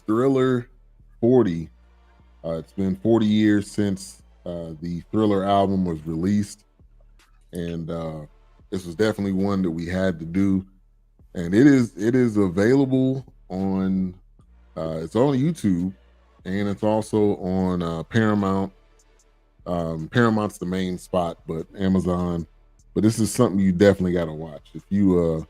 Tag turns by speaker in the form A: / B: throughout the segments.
A: Thriller 40. It's been 40 years since the Thriller album was released, and this was definitely one that we had to do. And it is available on it's on YouTube, and it's also on Paramount. Paramount's the main spot, but Amazon. But this is something you definitely got to watch if you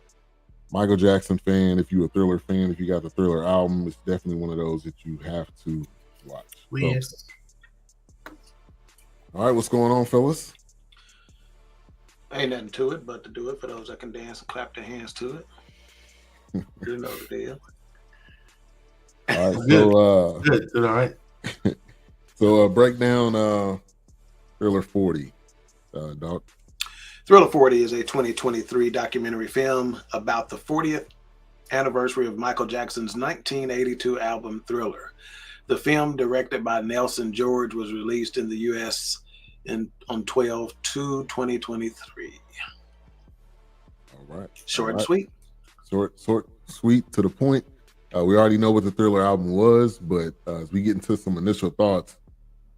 A: Michael Jackson fan, if you a Thriller fan, if you got the Thriller album. It's definitely one of those that you have to watch.
B: Yes.
A: All right, what's going on, fellas?
C: Ain't nothing to it but to do it for those that can dance and clap their hands to it. You know the deal.
A: All right,
B: good. All right.
A: So break down Thriller 40, Dawk.
C: Thriller 40 is a 2023 documentary film about the 40th anniversary of Michael Jackson's 1982 album Thriller. The film, directed by Nelson George, was released in the U.S. on 12/2/2023.
A: All right.
C: Short and sweet.
A: Short, sweet, to the point. We already know what the Thriller album was, but as we get into some initial thoughts,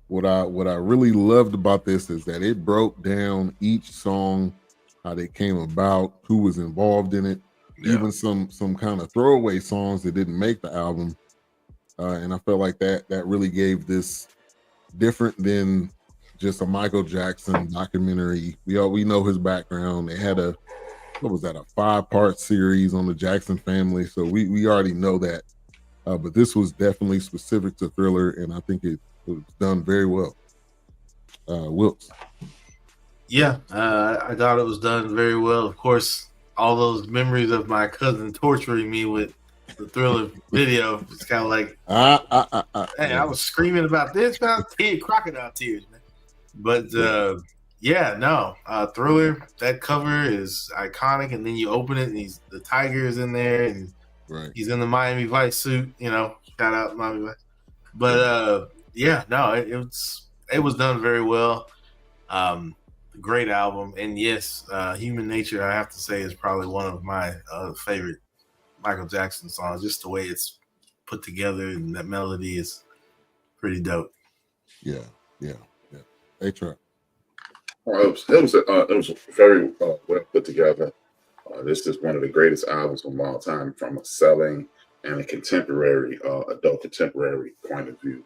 A: what I really loved about this is that it broke down each song, how they came about, who was involved in it, even some kind of throwaway songs that didn't make the album. And I felt like that really gave this different than just a Michael Jackson documentary. We know his background. They had a 5-part series on the Jackson family, so we already know that. But this was definitely specific to Thriller, and I think it was done very well. Wiilks.
B: Yeah, I thought it was done very well. Of course, all those memories of my cousin torturing me with the Thriller video. It's kind of like, hey, I was screaming about this, about crocodile tears, man. But Thriller, that cover is iconic, and then you open it, and the tiger is in there, and he's in the Miami Vice suit. Shout out Miami Vice. But it was done very well. Great album, and yes, Human Nature, I have to say, is probably one of my favorite Michael Jackson songs. Just the way it's put together, and that melody is pretty dope.
A: Yeah. HRap.
D: It was very well put together. This is one of the greatest albums of all time from a selling and a contemporary, adult contemporary point of view.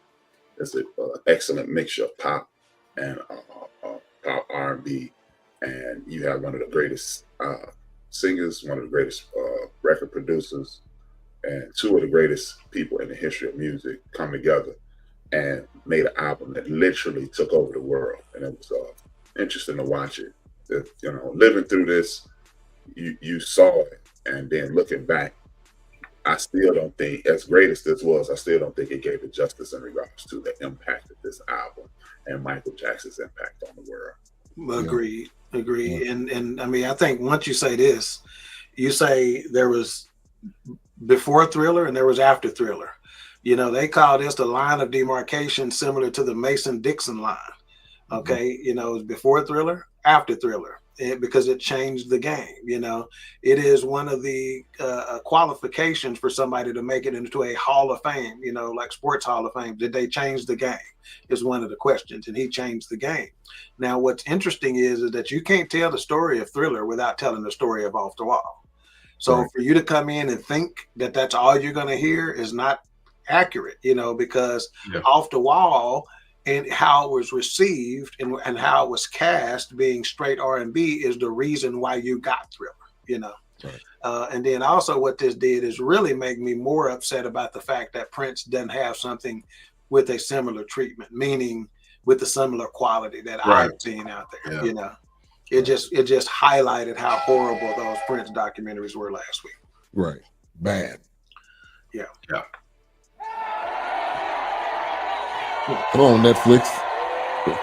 D: It's an excellent mixture of pop and pop R&B, and you have one of the greatest singers, one of the greatest record producers, and two of the greatest people in the history of music come together and made an album that literally took over the world. And it was interesting to watch it. Living through this, you saw it, and then looking back, I still don't think, as great as this was, I still don't think it gave it justice in regards to the impact of this album and Michael Jackson's impact on the world.
C: Agreed. Yeah. And I mean, I think once you say this, you say there was before Thriller and there was after Thriller. They call this the line of demarcation, similar to the Mason-Dixon line. Okay, it was before Thriller, after Thriller, because it changed the game. It is one of the qualifications for somebody to make it into a Hall of Fame, like Sports Hall of Fame. Did they change the game? Is one of the questions, and he changed the game. Now, what's interesting is that you can't tell the story of Thriller without telling the story of Off the Wall. So for you to come in and think that that's all you're going to hear is not accurate, because Off the Wall and how it was received and how it was cast, being straight R&B, is the reason why you got Thriller, and then also what this did is really make me more upset about the fact that Prince doesn't have something with a similar treatment, meaning with a similar quality that I've seen out there. It just highlighted how horrible those Prince documentaries were last week.
A: Right. Bad.
C: Yeah.
A: Come on, Netflix.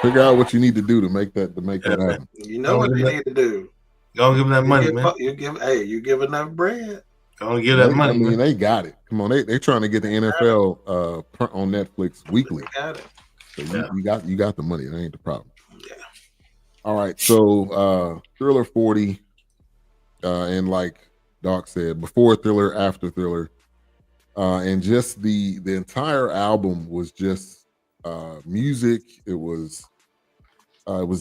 A: Figure out what you need to do to make that happen.
C: You know what you need to do.
B: Go and give them that money, man.
C: You give enough bread.
B: Go and give that money.
A: I mean, they got it. Come on, they trying to get the NFL on Netflix weekly.
C: They got it.
A: So you got the money. That ain't the problem.
C: Yeah.
A: All right. So Thriller 40, and like Dawk said, before Thriller, after Thriller. And just the entire album was just music. It was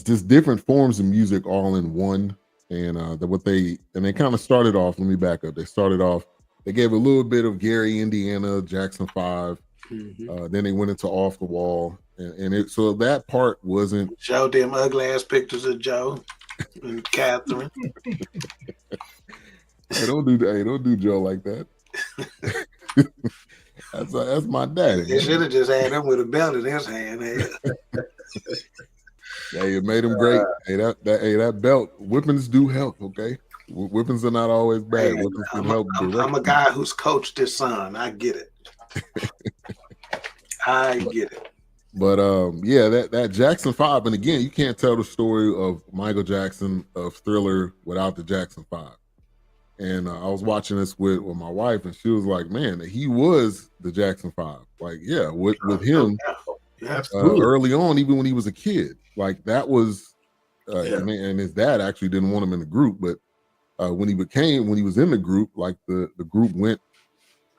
A: just different forms of music all in one. And they kind of started off. Let me back up. They started off. They gave a little bit of Gary, Indiana, Jackson 5. Then they went into Off the Wall, so that part wasn't.
C: Show them ugly ass pictures of Joe and Catherine.
A: Hey, don't do Joe like that. That's my daddy.
C: They should have just had him with a belt in his hand.
A: Hey, it made him great. That belt, whippings do help. Okay, whippings are not always bad. Whippings can help.
C: I'm a guy who's coached his son. I get it. I get it.
A: But yeah, that Jackson 5, and again, you can't tell the story of Michael Jackson, of Thriller, without the Jackson 5. And I was watching this with my wife, and she was like, "Man, he was the Jackson 5. Like, yeah, with him early on, even when he was a kid. Like that was, and his dad actually didn't want him in the group, but when he was in the group, like the group went,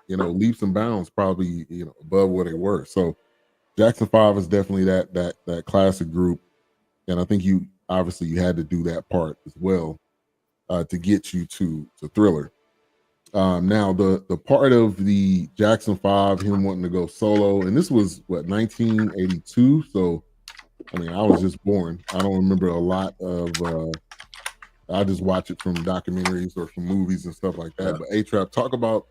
A: leaps and bounds, probably above where they were. So Jackson 5 is definitely that classic group, and I think you had to do that part as well to get you to Thriller. Now the part of the Jackson 5, him wanting to go solo, and this was 1982. So I mean, I was just born. I don't remember a lot of. I just watch it from documentaries or from movies and stuff like that. But HRap, talk about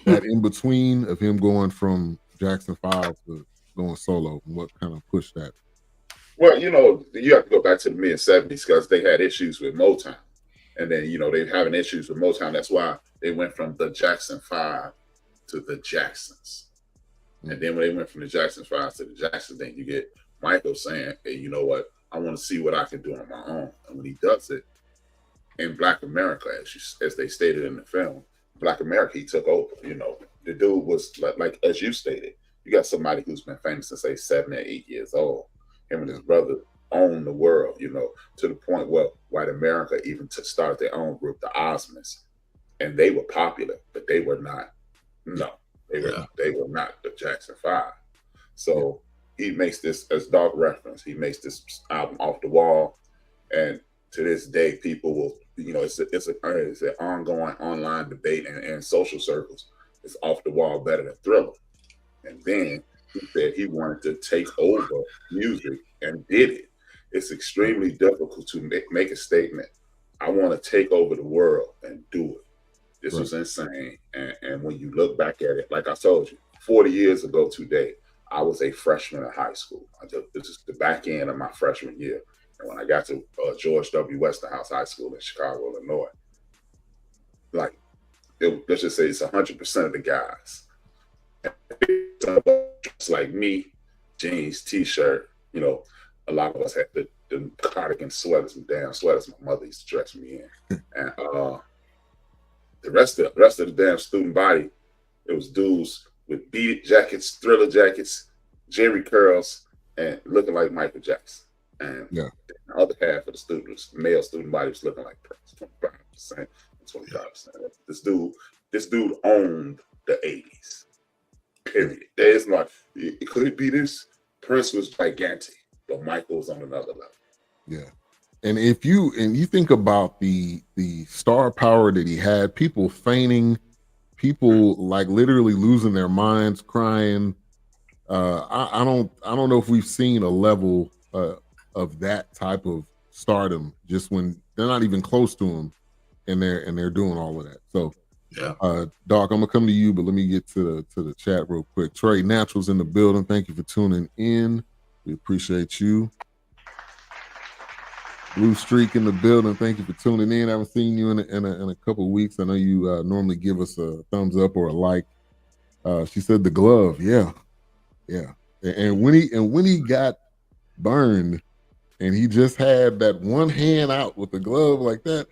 A: that in between of him going from Jackson 5 to going solo, and what kind of pushed that?
D: Well, you have to go back to the mid-'70s because they had issues with Motown. And then, they're having issues with Motown. That's why they went from the Jackson 5 to the Jacksons. And then when they went from the Jackson 5 to the Jacksons, then you get Michael saying, hey, you know what? I want to see what I can do on my own. And when he does it, in Black America, as they stated in the film, Black America, he took over. The dude was like as you stated, you got somebody who's been famous since 7 or 8 years old. Him and his brother own the world, to the point where white America even started their own group, the Osmonds, and they were popular, but they were not. No, they were not the Jackson 5. So he makes this, as Dawk referenced, he makes this album Off the Wall, and to this day, people will, it's an ongoing online debate and social circles. It's Off the Wall better than Thriller. And then he said he wanted to take over music and did it. It's extremely difficult to make a statement. I want to take over the world and do it. This was insane. And when you look back at it, like I told you, 40 years ago today, I was a freshman in high school. This is the back end of my freshman year. And when I got to George W. Westerhouse High School in Chicago, Illinois, let's just say it's 100% of the guys. It's like me, jeans, t-shirt, a lot of us had the cardigan sweaters and damn sweaters my mother used to dress me in. And the rest of the damn student body, it was dudes with beaded jackets, Thriller jackets, Jerry curls, and looking like Michael Jackson. And the other half of the students, male student body, was looking like Prince, 25%, 25%. This dude owned the 80s. Period. There's not. It could be this. Prince was gigantic, but Michael was on another level.
A: Yeah, and if you think about the star power that he had, people fainting, people like literally losing their minds, crying. I don't know if we've seen a level of that type of stardom just when they're not even close to him, and they're doing all of that. So.
B: Yeah.
A: Dawk, I'm gonna come to you, but let me get to the chat real quick. Trey Natural's in the building. Thank you for tuning in. We appreciate you. Blue Streak in the building. Thank you for tuning in. I haven't seen you in a couple of weeks. I know you normally give us a thumbs up or a like. She said the glove. Yeah. And when he got burned, and he just had that one hand out with the glove like that,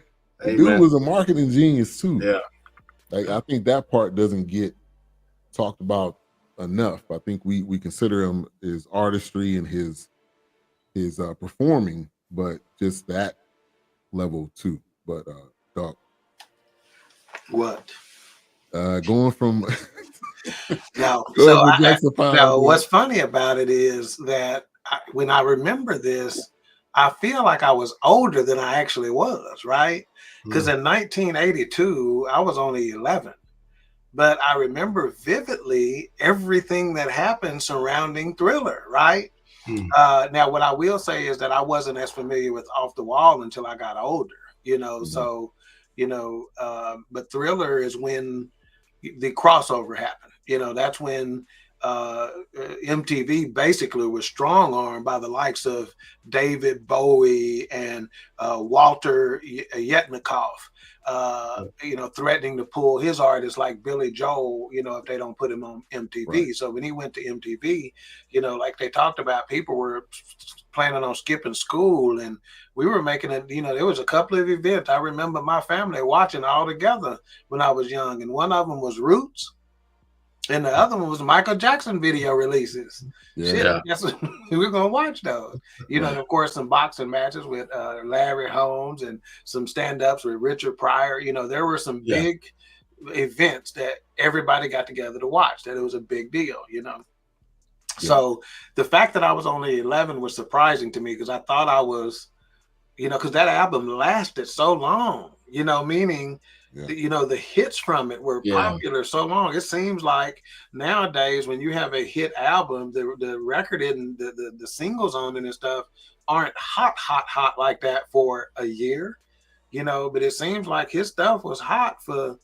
A: the dude was a marketing genius too.
B: Yeah.
A: Like, I think that part doesn't get talked about enough. I think we consider him his artistry and his performing, but just that level too. But Dawk,
C: what?
A: Going from
C: No.
A: Go
C: So
A: ahead, Jackson,
C: now what's funny about it is that when I remember this, I feel like I was older than I actually was, right? Because in 1982, I was only 11. But I remember vividly everything that happened surrounding Thriller, right? Now, what I will say is that I wasn't as familiar with Off the Wall until I got older, so, but Thriller is when the crossover happened. That's when MTV basically was strong armed by the likes of David Bowie and Walter Yetnikoff, threatening to pull his artists like Billy Joel, if they don't put him on MTV. Right. So when he went to MTV, like they talked about, people were planning on skipping school, and we were making it. There was a couple of events. I remember my family watching all together when I was young, and one of them was Roots. And the other one was Michael Jackson video releases. Yeah. That's what we're gonna watch those. And of course some boxing matches with Larry Holmes and some stand-ups with Richard Pryor. There were some big events that everybody got together to watch. That it was a big deal. So the fact that I was only 11 was surprising to me, because I thought I was, because that album lasted so long. Meaning. The hits from it were popular so long. It seems like nowadays when you have a hit album, the record and the singles on it and stuff aren't hot like that for a year, but it seems like his stuff was hot for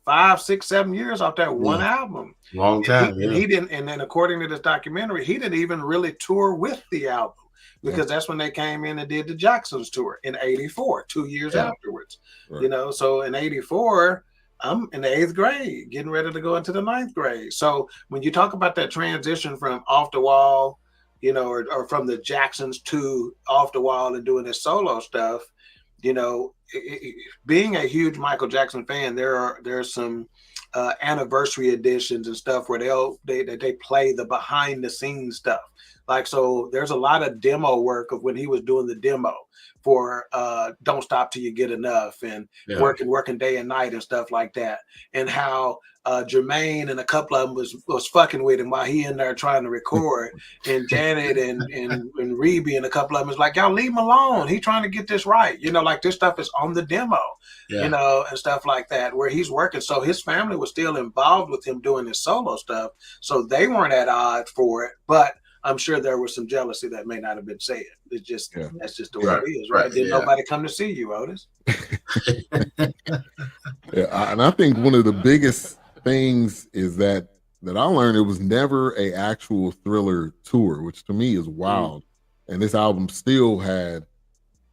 C: 5, 6, 7 years off that one album.
B: Long time.
C: He didn't, and then according to this documentary, he didn't even really tour with the album, because that's when they came in and did the Jacksons tour in '84, 2 years afterwards. Right. So in '84, I'm in the 8th grade, getting ready to go into the 9th grade. So when you talk about that transition from Off the Wall, or from the Jacksons to Off the Wall and doing his solo stuff, being a huge Michael Jackson fan, there's some anniversary editions and stuff where they play the behind the scenes stuff. Like, so there's a lot of demo work of when he was doing the demo for Don't Stop Till You Get Enough, and working day and night and stuff like that. And how Jermaine and a couple of them was fucking with him while he in there trying to record. And Janet and Reby and a couple of them was like, y'all leave him alone. He trying to get this right. Like this stuff is on the demo, and stuff like that, where he's working. So his family was still involved with him doing his solo stuff. So they weren't at odds for it, but I'm sure there was some jealousy that may not have been said. It's just that's just the way it is, right? Didn't nobody come to see you, Otis?
A: And I think one of the biggest things is that I learned it was never a actual Thriller tour, which to me is wild. And this album still had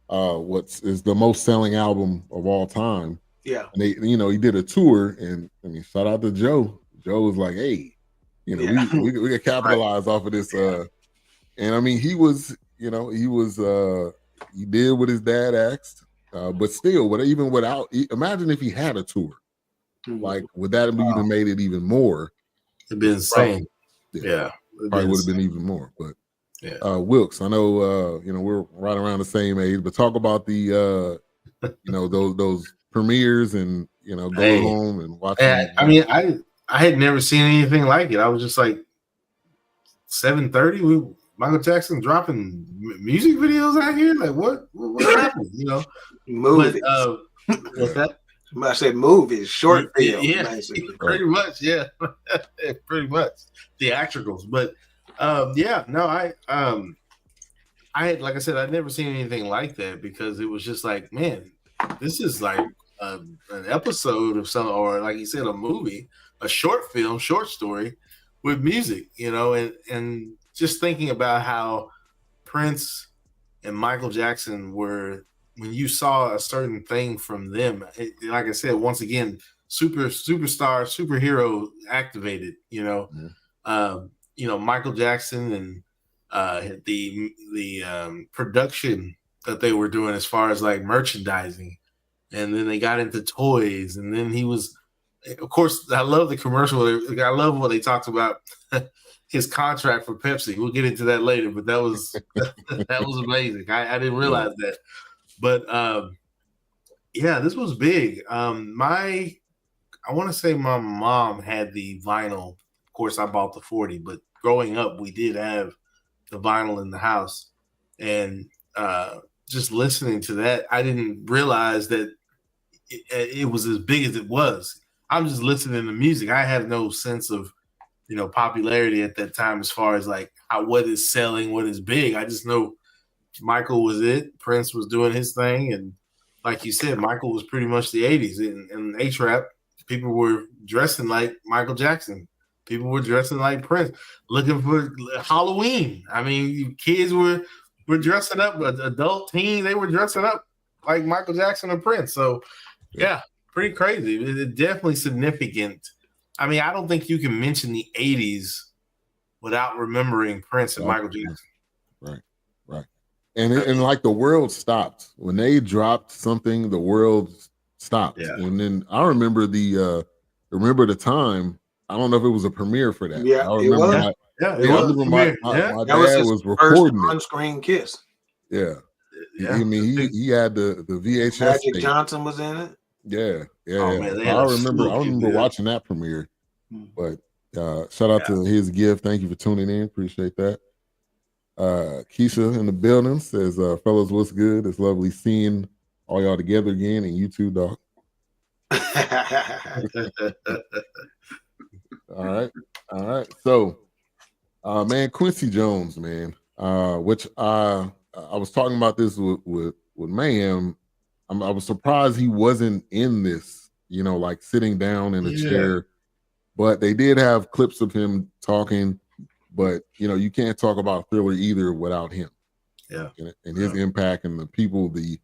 A: what is the most selling album of all time. Yeah. And they, he did a tour, and I mean, shout out to Joe. Joe was like, hey, we could capitalize off of this. And I mean, he did what his dad asked, but still, even without, imagine if he had a tour, like, would that have even made it even more?
B: It'd been insane.
A: Probably would have been even more. But Wiilks, I know, we're right around the same age, but talk about the, those premieres and, going home and watching.
B: I mean, I had never seen anything like it. I was just like 7:30. Michael Jackson dropping music videos out here. Like what happened?
C: Movies.
B: What's that?
C: I said movies, short films.
B: Yeah, pretty much. Yeah, pretty much theatricals. But I had, like I said, I'd never seen anything like that, because it was just like, man, this is like an episode of some, or like you said, a movie. A short film, short story with music, and just thinking about how Prince and Michael Jackson were, when you saw a certain thing from them, like I said, once again, superstar, superhero activated, Michael Jackson and the production that they were doing as far as like merchandising, and then they got into toys, and then he was. Of course, I love the commercial. I love what they talked about his contract for Pepsi. We'll get into that later, but that was amazing. I didn't realize that, but this was big. I want to say my mom had the vinyl Of course, I bought the 40, but growing up, we did have the vinyl in the house. And just listening to that, I didn't realize that it was as big as it was. I'm just listening to music. I have no sense of, popularity at that time as far as like what is selling, what is big. I just know Michael was it. Prince was doing his thing. And like you said, Michael was pretty much the 80s. In HRap, people were dressing like Michael Jackson. People were dressing like Prince, looking for Halloween. I mean, kids were dressing up, adult teens, they were dressing up like Michael Jackson or Prince. So, yeah, pretty crazy. It's definitely significant. I mean, I don't think you can mention the 80s without remembering Prince and Michael Jackson.
A: Right. And like the world stopped. When they dropped something, the world stopped.
C: Yeah.
A: And then I remember the time, I don't know if it was a premiere for that.
C: Yeah,
A: I remember my dad was recording it.
C: On-screen kiss.
A: Yeah. I mean, he had the VHS.
C: Magic Johnson was in it.
A: Yeah.
B: Oh, man,
A: I remember watching that premiere. But shout out to his gift. Thank you for tuning in. Appreciate that. Keisha in the building says, fellas, what's good? It's lovely seeing all y'all together again, and you too, Dawk. All right. So, man, Quincy Jones, man, which I was talking about this with Mayhem. I was surprised he wasn't in this, like sitting down in a chair. But they did have clips of him talking. But you can't talk about Thriller either without him.
B: Yeah,
A: and his impact and the people, the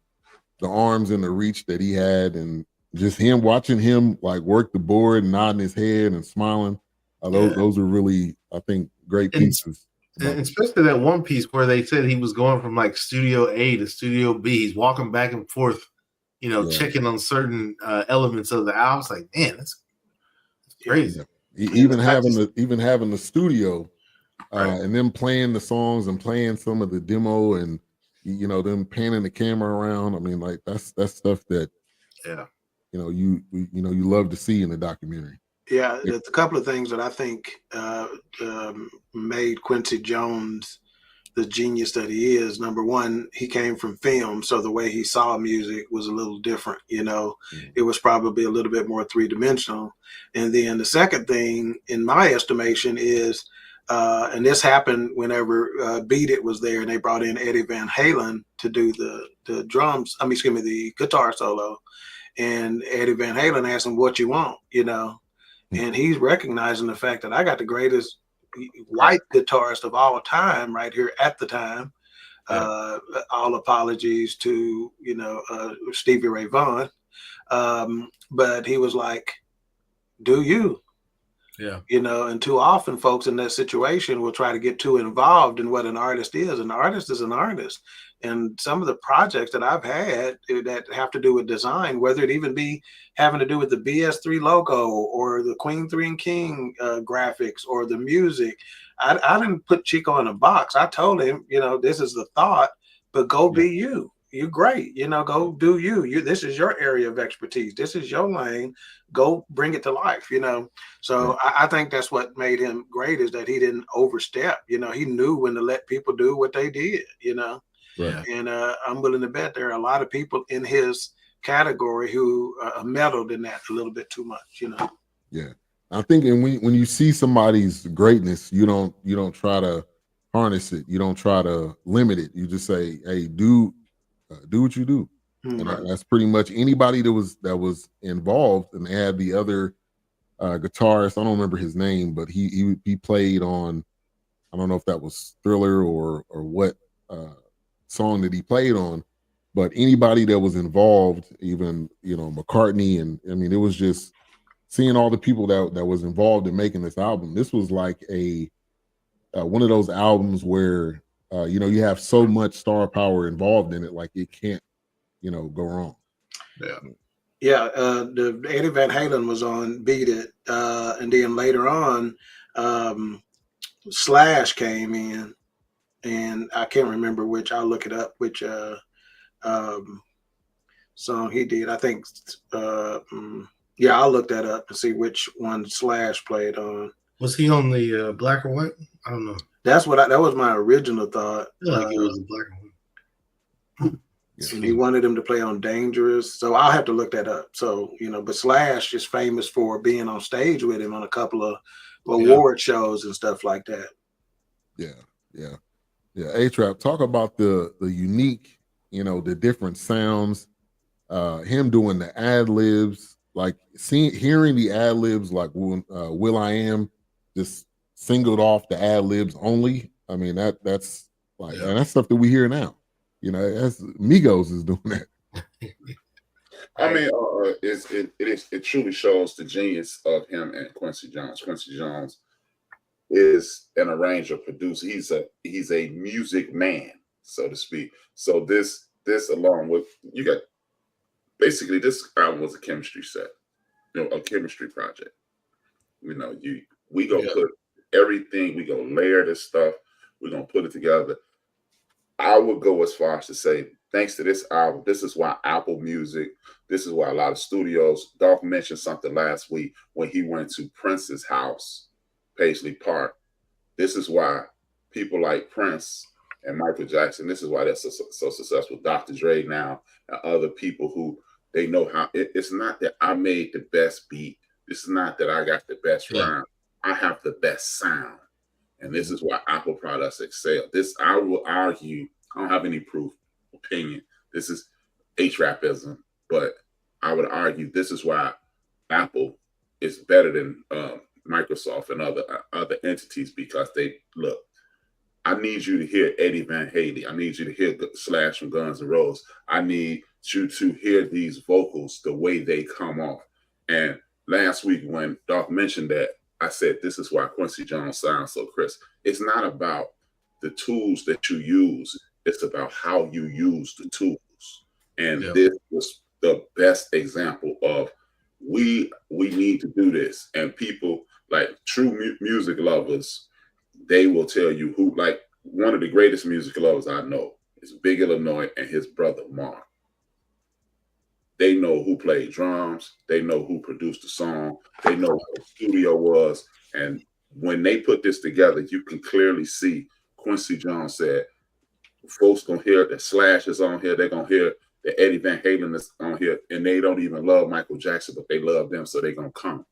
A: arms and the reach that he had, and just him watching him like work the board, and nodding his head and smiling. Those are really, I think, great pieces.
B: And especially that one piece where they said he was going from like Studio A to Studio B. He's walking back and forth, checking on certain elements of the album. I was like, man, that's crazy.
A: Yeah. Even having the studio. And them playing the songs and playing some of the demo, and them panning the camera around. I mean, like that's stuff that you love to see in the documentary.
C: Yeah, there's a couple of things that I think made Quincy Jones the genius that he is. Number one, he came from film, so the way he saw music was a little different. It was probably a little bit more three-dimensional. And then the second thing, in my estimation, is and this happened whenever Beat It was there, and they brought in Eddie Van Halen to do the drums. The guitar solo. And Eddie Van Halen asked him, "What you want?" And he's recognizing the fact that I got the greatest white guitarist of all time right here at the time. All apologies to Stevie Ray Vaughan, but he was like, "Do you?"
B: Yeah.
C: And too often folks in that situation will try to get too involved in what an artist is. An artist is an artist. And some of the projects that I've had that have to do with design, whether it even be having to do with the BS3 logo or the Queen 3 and King graphics or the music, I didn't put Chico in a box. I told him, this is the thought, but go be you. You're great. Go do you. This is your area of expertise. This is your lane. Go bring it to life, So I think that's what made him great, is that he didn't overstep. He knew when to let people do what they did,
A: Right.
C: And I'm willing to bet there are a lot of people in his category who meddled in that a little bit too much,
A: Yeah. I think when you see somebody's greatness, you don't try to harness it. You don't try to limit it. You just say, hey, do what you do.
C: Mm-hmm.
A: And that's pretty much anybody that was involved. And they had the other guitarist, I don't remember his name, but he played on, I don't know if that was Thriller or what song that he played on, but anybody that was involved, even McCartney, and I mean, it was just seeing all the people that was involved in making this album. This was like a one of those albums where you have so much star power involved in it, like it can't go wrong.
C: The Eddie Van Halen was on Beat It, and then later on Slash came in, and I can't remember which. I'll look it up, which song he did. I think I'll look that up and see which one Slash played on.
B: Was he on the black or white? I don't know.
C: That was my original thought.
B: I feel like it was a black one.
C: And he wanted him to play on Dangerous. So I'll have to look that up. So, but Slash is famous for being on stage with him on a couple of award shows and stuff like that.
A: Yeah. HRap, talk about the unique, the different sounds, him doing the ad libs, like hearing the ad libs, like when Will.i.am just singled off the ad libs only. I mean, that's like, and that's stuff that we hear now. That's Migos is doing that.
D: I mean, it truly shows the genius of him and Quincy Jones. Quincy Jones is an arranger, producer. He's a music man, so to speak. So this along with you got basically this album was a chemistry set, a chemistry project. We gonna put everything, we gonna layer this stuff, we're gonna put it together. I would go as far as to say, thanks to this album, this is why Apple Music, this is why a lot of studios, Dawk mentioned something last week when he went to Prince's house, Paisley Park. This is why people like Prince and Michael Jackson, this is why they're so successful. Dr. Dre now and other people who they know how, it's not that I made the best beat. This is not that I got the best rhyme. I have the best sound. And this is why Apple products excel. This, I will argue, I don't have any proof, opinion. This is HRapism, but I would argue this is why Apple is better than Microsoft and other entities, because they look. I need you to hear Eddie Van Halen. I need you to hear Slash from Guns N' Roses. I need you to hear these vocals the way they come off. And last week when Dawk mentioned that, I said, this is why Quincy Jones sounds so crisp. It's not about the tools that you use. It's about how you use the tools. And this was the best example of we need to do this. And people like true music lovers, they will tell you who, like one of the greatest music lovers I know is Big Illinois and his brother Mark. They know who played drums. They know who produced the song. They know what the studio was. And when they put this together, you can clearly see Quincy Jones said, folks going to hear the Slash is on here. They're going to hear the Eddie Van Halen is on here. And they don't even love Michael Jackson, but they love them, so they're going to come.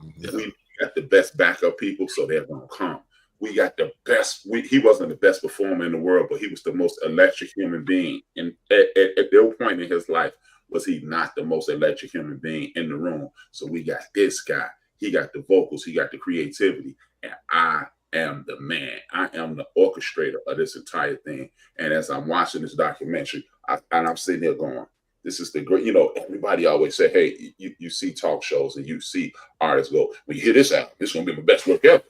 D: Mm-hmm. We got the best backup people, so they're going to come. We got the best. He wasn't the best performer in the world, but he was the most electric human being. And at their point in his life, was he not the most electric human being in the room? So we got this guy. He got the vocals. He got the creativity. And I am the man. I am the orchestrator of this entire thing. And as I'm watching this documentary, I'm sitting there going, this is the great, everybody always say, hey, you see talk shows and you see artists go, when you hear this album, this is going to be my best work ever.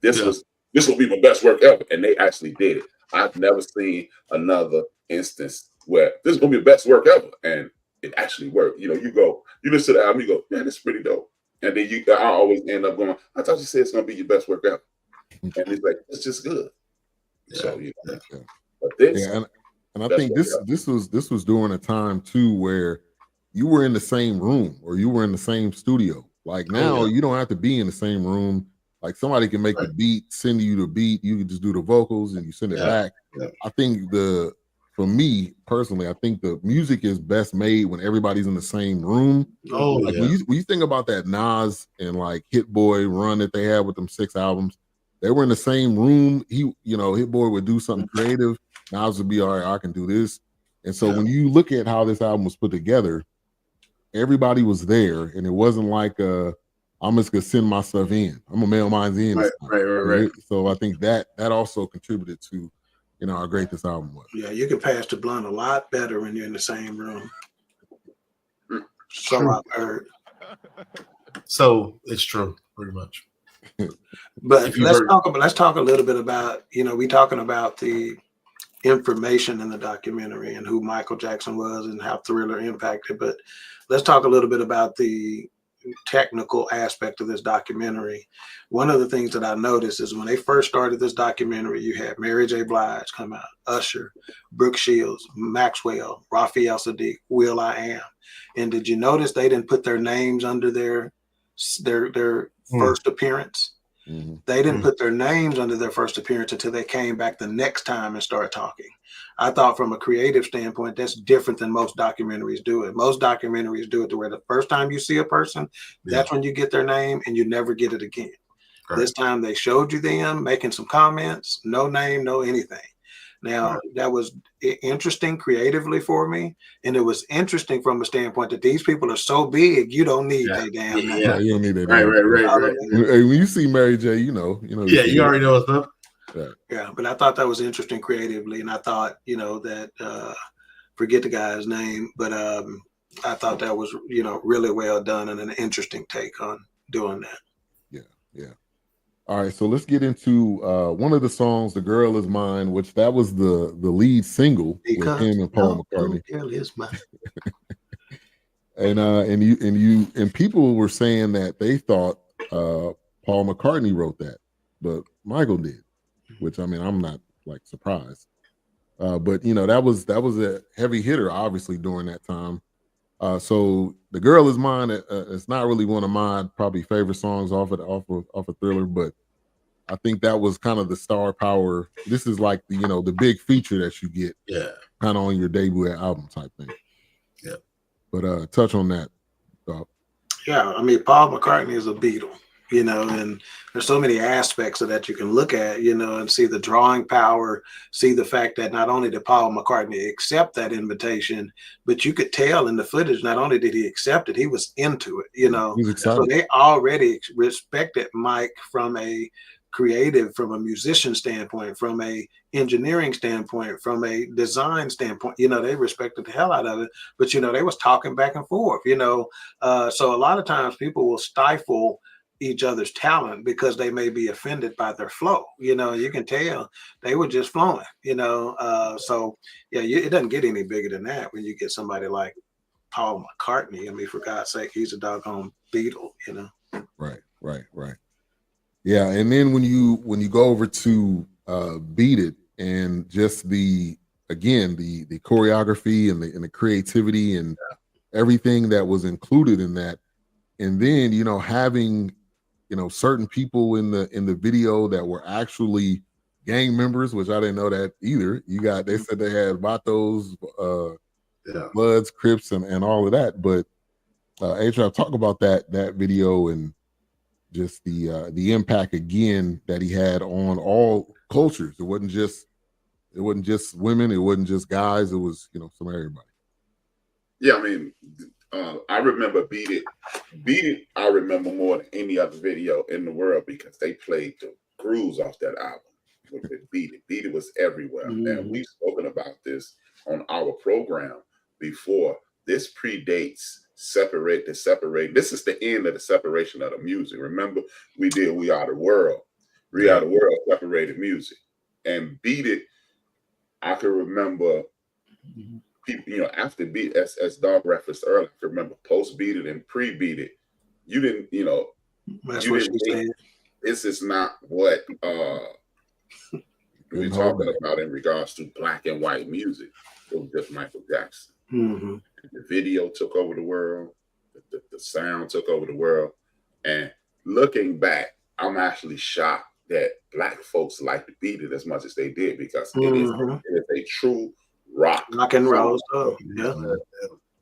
D: This will be my best work ever. And they actually did it. I've never seen another instance where this is going to be the best work ever. And it actually worked. You listen to the album, you go, man, this is pretty dope. And then I always end up going, I thought you said it's going to be your best work ever. And it's like, it's just good. Yeah. So, but this.
A: Yeah, and I think this was during a time too where you were in the same room or you were in the same studio. Like now, you don't have to be in the same room. Like somebody can make the beat, send you the beat. You can just do the vocals and you send it back. Yeah. I think for me personally, I think the music is best made when everybody's in the same room. When you think about that Nas and like Hit Boy run that they had with them 6 albums, they were in the same room. Hit Boy would do something creative. Nas would be, all right, I can do this. And so when you look at how this album was put together, everybody was there, and it wasn't like I'm just gonna send my stuff in. I'm gonna mail mine in. Right. So I think that also contributed to how great this album was.
C: Yeah, you can pass the blunt a lot better when you're in the same room. So I've heard.
B: So it's true, pretty much.
C: But let's talk a little bit about, we talking about the information in the documentary and who Michael Jackson was and how Thriller impacted. But let's talk a little bit about the technical aspect of this documentary. One of the things that I noticed is when they first started this documentary, you had Mary J. Blige come out, Usher, Brooke Shields, Maxwell, Raphael Sadiq, Will.i.am. And did you notice they didn't put their names under their first appearance?
A: Mm-hmm.
C: They didn't put their names under their first appearance until they came back the next time and started talking. I thought from a creative standpoint, that's different than most documentaries do it. Most documentaries do it to where the first time you see a person, that's when you get their name and you never get it again. Right. This time they showed you them making some comments, no name, no anything. Now, that was interesting creatively for me. And it was interesting from a standpoint that these people are so big, you don't need their damn name.
A: Right, you don't need that.
B: Right.
A: When you see Mary J, you know.
B: Yeah, you already know what's up.
A: Right.
C: Yeah, but I thought that was interesting creatively. And I thought, that, forget the guy's name, but I thought that was, really well done and an interesting take on doing that.
A: Yeah. All right, so let's get into one of the songs, "The Girl Is Mine," which that was the lead single with him and Paul McCartney.
C: Girl is mine.
A: and people were saying that they thought Paul McCartney wrote that, but Michael did, which I mean I'm not like surprised. But that was a heavy hitter obviously during that time. So "The Girl Is Mine" it's not really one of my probably favorite songs off of Thriller, but I think that was kind of the star power. This is like the big feature that you get, kind of on your debut album type thing.
B: Yeah,
A: but touch on that.
C: Yeah, I mean Paul McCartney is a Beatle, and there's so many aspects of that you can look at, and see the drawing power, see the fact that not only did Paul McCartney accept that invitation, but you could tell in the footage, not only did he accept it, he was into it,
A: He was excited.
C: So they already respected Mike from a creative, from a musician standpoint, from a engineering standpoint, from a design standpoint, they respected the hell out of it, but they was talking back and forth, so a lot of times people will stifle each other's talent because they may be offended by their flow. You can tell they were just flowing, so yeah, it doesn't get any bigger than that when you get somebody like Paul McCartney. I mean, for God's sake, he's a doggone Beatle,
A: Right. Yeah, and then when you go over to Beat It, and just the choreography and the creativity and everything that was included in that, and then having certain people in the video that were actually gang members, which I didn't know that either. They said they had Vatos, Bloods, Crips, and all of that, but HRap, talk about that video and just the impact again that he had on all cultures. It wasn't just women, it wasn't just guys, it was some everybody.
D: Yeah, I mean, I remember Beat It. I remember more than any other video in the world because they played the grooves off that album. With Beat It was everywhere, and we've spoken about this on our program before. This predates Separate. This is the end of the separation of the music. Remember, we did We Are the World. We Are the World separated music, and Beat It. I can remember people, after Beat, as Dawk referenced earlier, I can remember post Beat It and pre Beat It. You didn't,
C: That's what she said.
D: This is not what we're talking about in regards to black and white music. It was just Michael Jackson.
C: Mm-hmm.
D: The video took over the world. The sound took over the world. And looking back, I'm actually shocked that black folks like to Beat It as much as they did, because it is a true rock
C: and roll stuff. Yeah.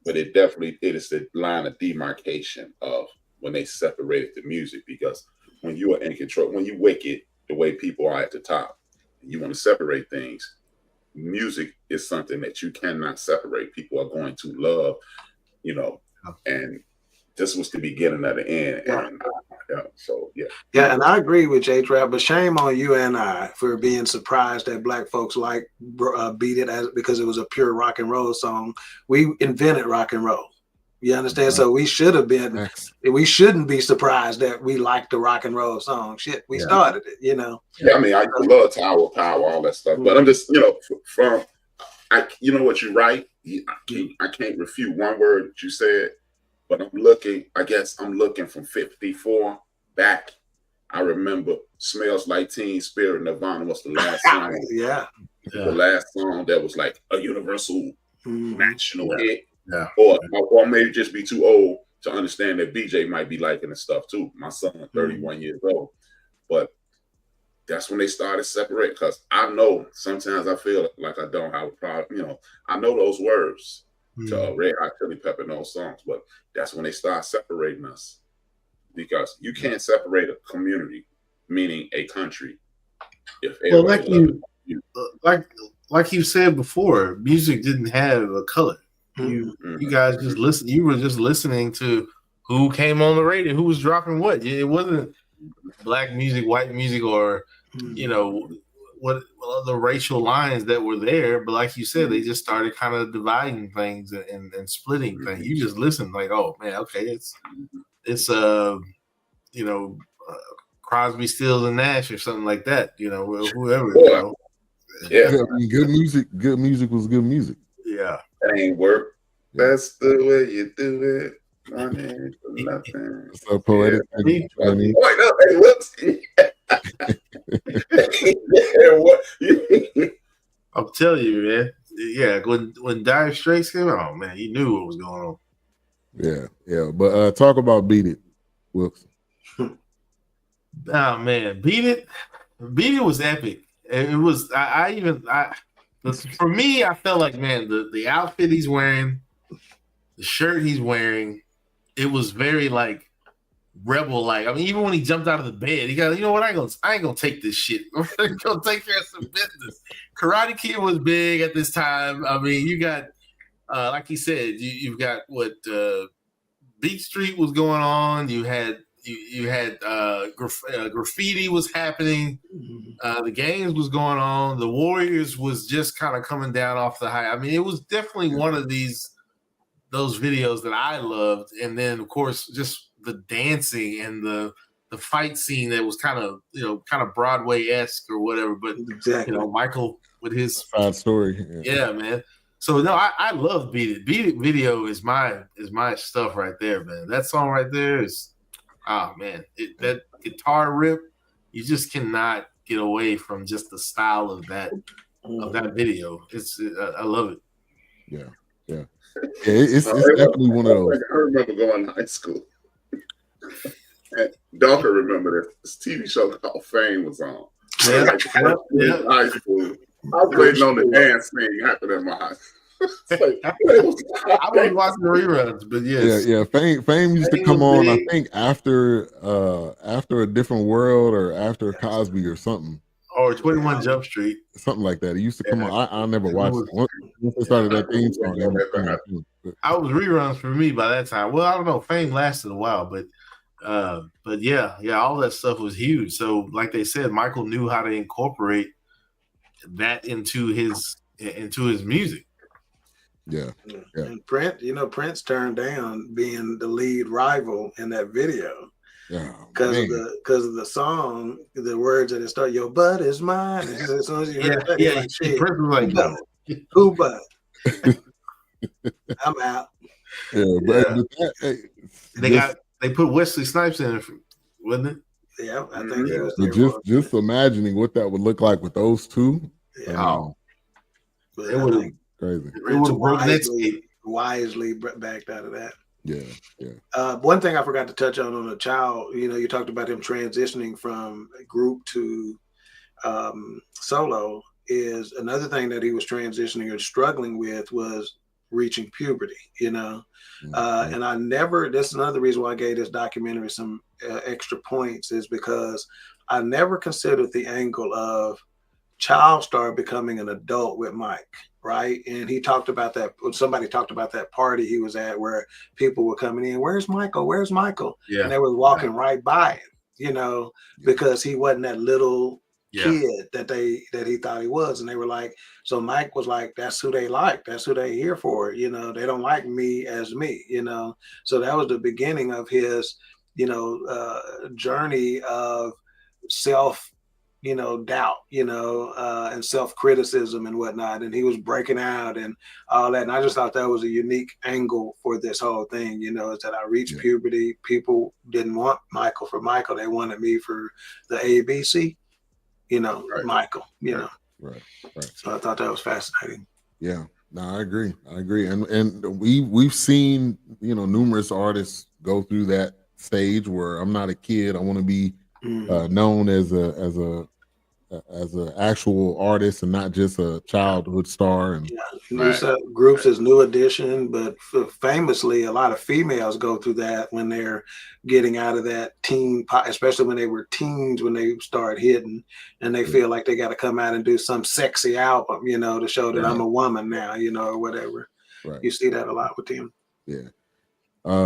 D: But it is the line of demarcation of when they separated the music, because when you are in control, when you wicked the way people are at the top, you want to separate things. Music is something that you cannot separate. People are going to love, and this was the beginning of the end.
C: Yeah.
D: And
C: Yeah, and I agree with HRap, but shame on you and I for being surprised that black folks like Beat It because it was a pure rock and roll song. We invented rock and roll. You understand? Right. So we should have been. We shouldn't be surprised that we liked the rock and roll song. Shit, we started it.
D: Yeah, I mean, I love Tower of Power, all that stuff, but I'm just, from, what you're right. I can't refute one word that you said, but I'm looking from 54 back. I remember Smells Like Teen Spirit, Nirvana was the last song. The last song that was like a universal national hit.
B: Yeah.
D: Or maybe just be too old to understand that BJ might be liking the stuff too. My son, 31 years old. But that's when they started separating. Because I know sometimes I feel like I don't have a problem. I know those words to Red Hot Chili Pepper and those songs, but that's when they start separating us. Because you can't separate a community, meaning a country, if everybody
B: like you said before, music didn't have a color. You guys just listen. You were just listening to who came on the radio, who was dropping what. It wasn't black music, white music, or what the racial lines that were there. But like you said, they just started kind of dividing things and splitting things. You just listen like, oh man, okay, it's Crosby, Stills, and Nash or something like that. Whoever.
A: Yeah, I mean, good music was good music.
B: Yeah,
D: that ain't work. That's the way you do it. Money for nothing.
A: So poetic.
D: Wait, no, hey, whoops.
B: I'll tell you, man. Yeah, when Dire Straits came out, man, you knew what was going on.
A: Yeah. But talk about Beat It, Wiilks.
B: Oh man, Beat It was epic. It was. For me, I felt like, man, the outfit he's wearing, the shirt he's wearing, it was very like rebel like. I mean, even when he jumped out of the bed, he got, you know what? I ain't gonna take this shit. I'm gonna take care of some business. Karate Kid was big at this time. I mean, you got like he said, you've got what Beat Street was going on. You had graffiti was happening. The games was going on. The Warriors was just kind of coming down off the high. I mean, it was definitely one of those videos that I loved. And then, of course, just the dancing and the fight scene that was kind of Broadway-esque or whatever. But
C: exactly.
B: Michael with his
A: side story.
B: Yeah, man. So no, I love Beat It. Beat It video is my stuff right there, man. That song right there is, oh man, that guitar rip, you just cannot get away from just the style of that video. I love it.
A: Yeah. It's definitely one of those.
D: I remember going to high school. And Dawk remember this TV show called Fame was on.
B: Yeah.
D: High school. I was waiting on the dance thing happening in my house.
B: I was watching the reruns, but yes.
A: Yeah. Fame used to come on, I think, after A Different World or after Cosby or something.
B: Or 21 Jump Street.
A: Something like that. It used to come on. I never watched it. Once they started that theme song.
B: I was reruns for me by that time. Well, I don't know. Fame lasted a while, but yeah, all that stuff was huge. So like they said, Michael knew how to incorporate that into his music.
A: Yeah.
C: And Prince turned down being the lead rival in that video because of the song, the words that it start, "Your butt is mine." As soon as you heard that,
B: Prince was like, "No,
C: who butt?" I'm out.
A: Yeah, but
B: they put Wesley Snipes in it, wasn't it?
C: Yeah, I think he was.
A: Just imagining what that would look like with those two.
C: Yeah.
B: It would have
A: crazy.
B: It would have
C: wisely backed out of that.
A: Yeah.
C: One thing I forgot to touch on a child, you talked about him transitioning from group to solo, is another thing that he was transitioning or struggling with was reaching puberty, and that's another reason why I gave this documentary some extra points, is because I never considered the angle of child star becoming an adult with Mike, right? And he talked about that. Somebody talked about that party he was at where people were coming in. Where's Michael? Where's Michael?
B: Yeah.
C: And they were walking right by him, because he wasn't that little kid that he thought he was. And they were like, so Mike was like, that's who they like. That's who they here for. They don't like me as me, So that was the beginning of his, journey of self, doubt, and self-criticism and whatnot. And he was breaking out and all that. And I just thought that was a unique angle for this whole thing, is that I reached puberty. People didn't want Michael for Michael. They wanted me for the ABC, right. Michael,
A: Right.
C: So I thought that was fascinating.
A: Yeah, no, I agree. And we've seen, numerous artists go through that stage where I'm not a kid. I want to be known as a actual artist and not just a childhood star. And
C: groups as New Edition, but famously, a lot of females go through that when they're getting out of that teen, especially when they were teens, when they start hitting, and they feel like they got to come out and do some sexy album, to show that I'm a woman now, or whatever. Right. You see that a lot with them.
A: Yeah.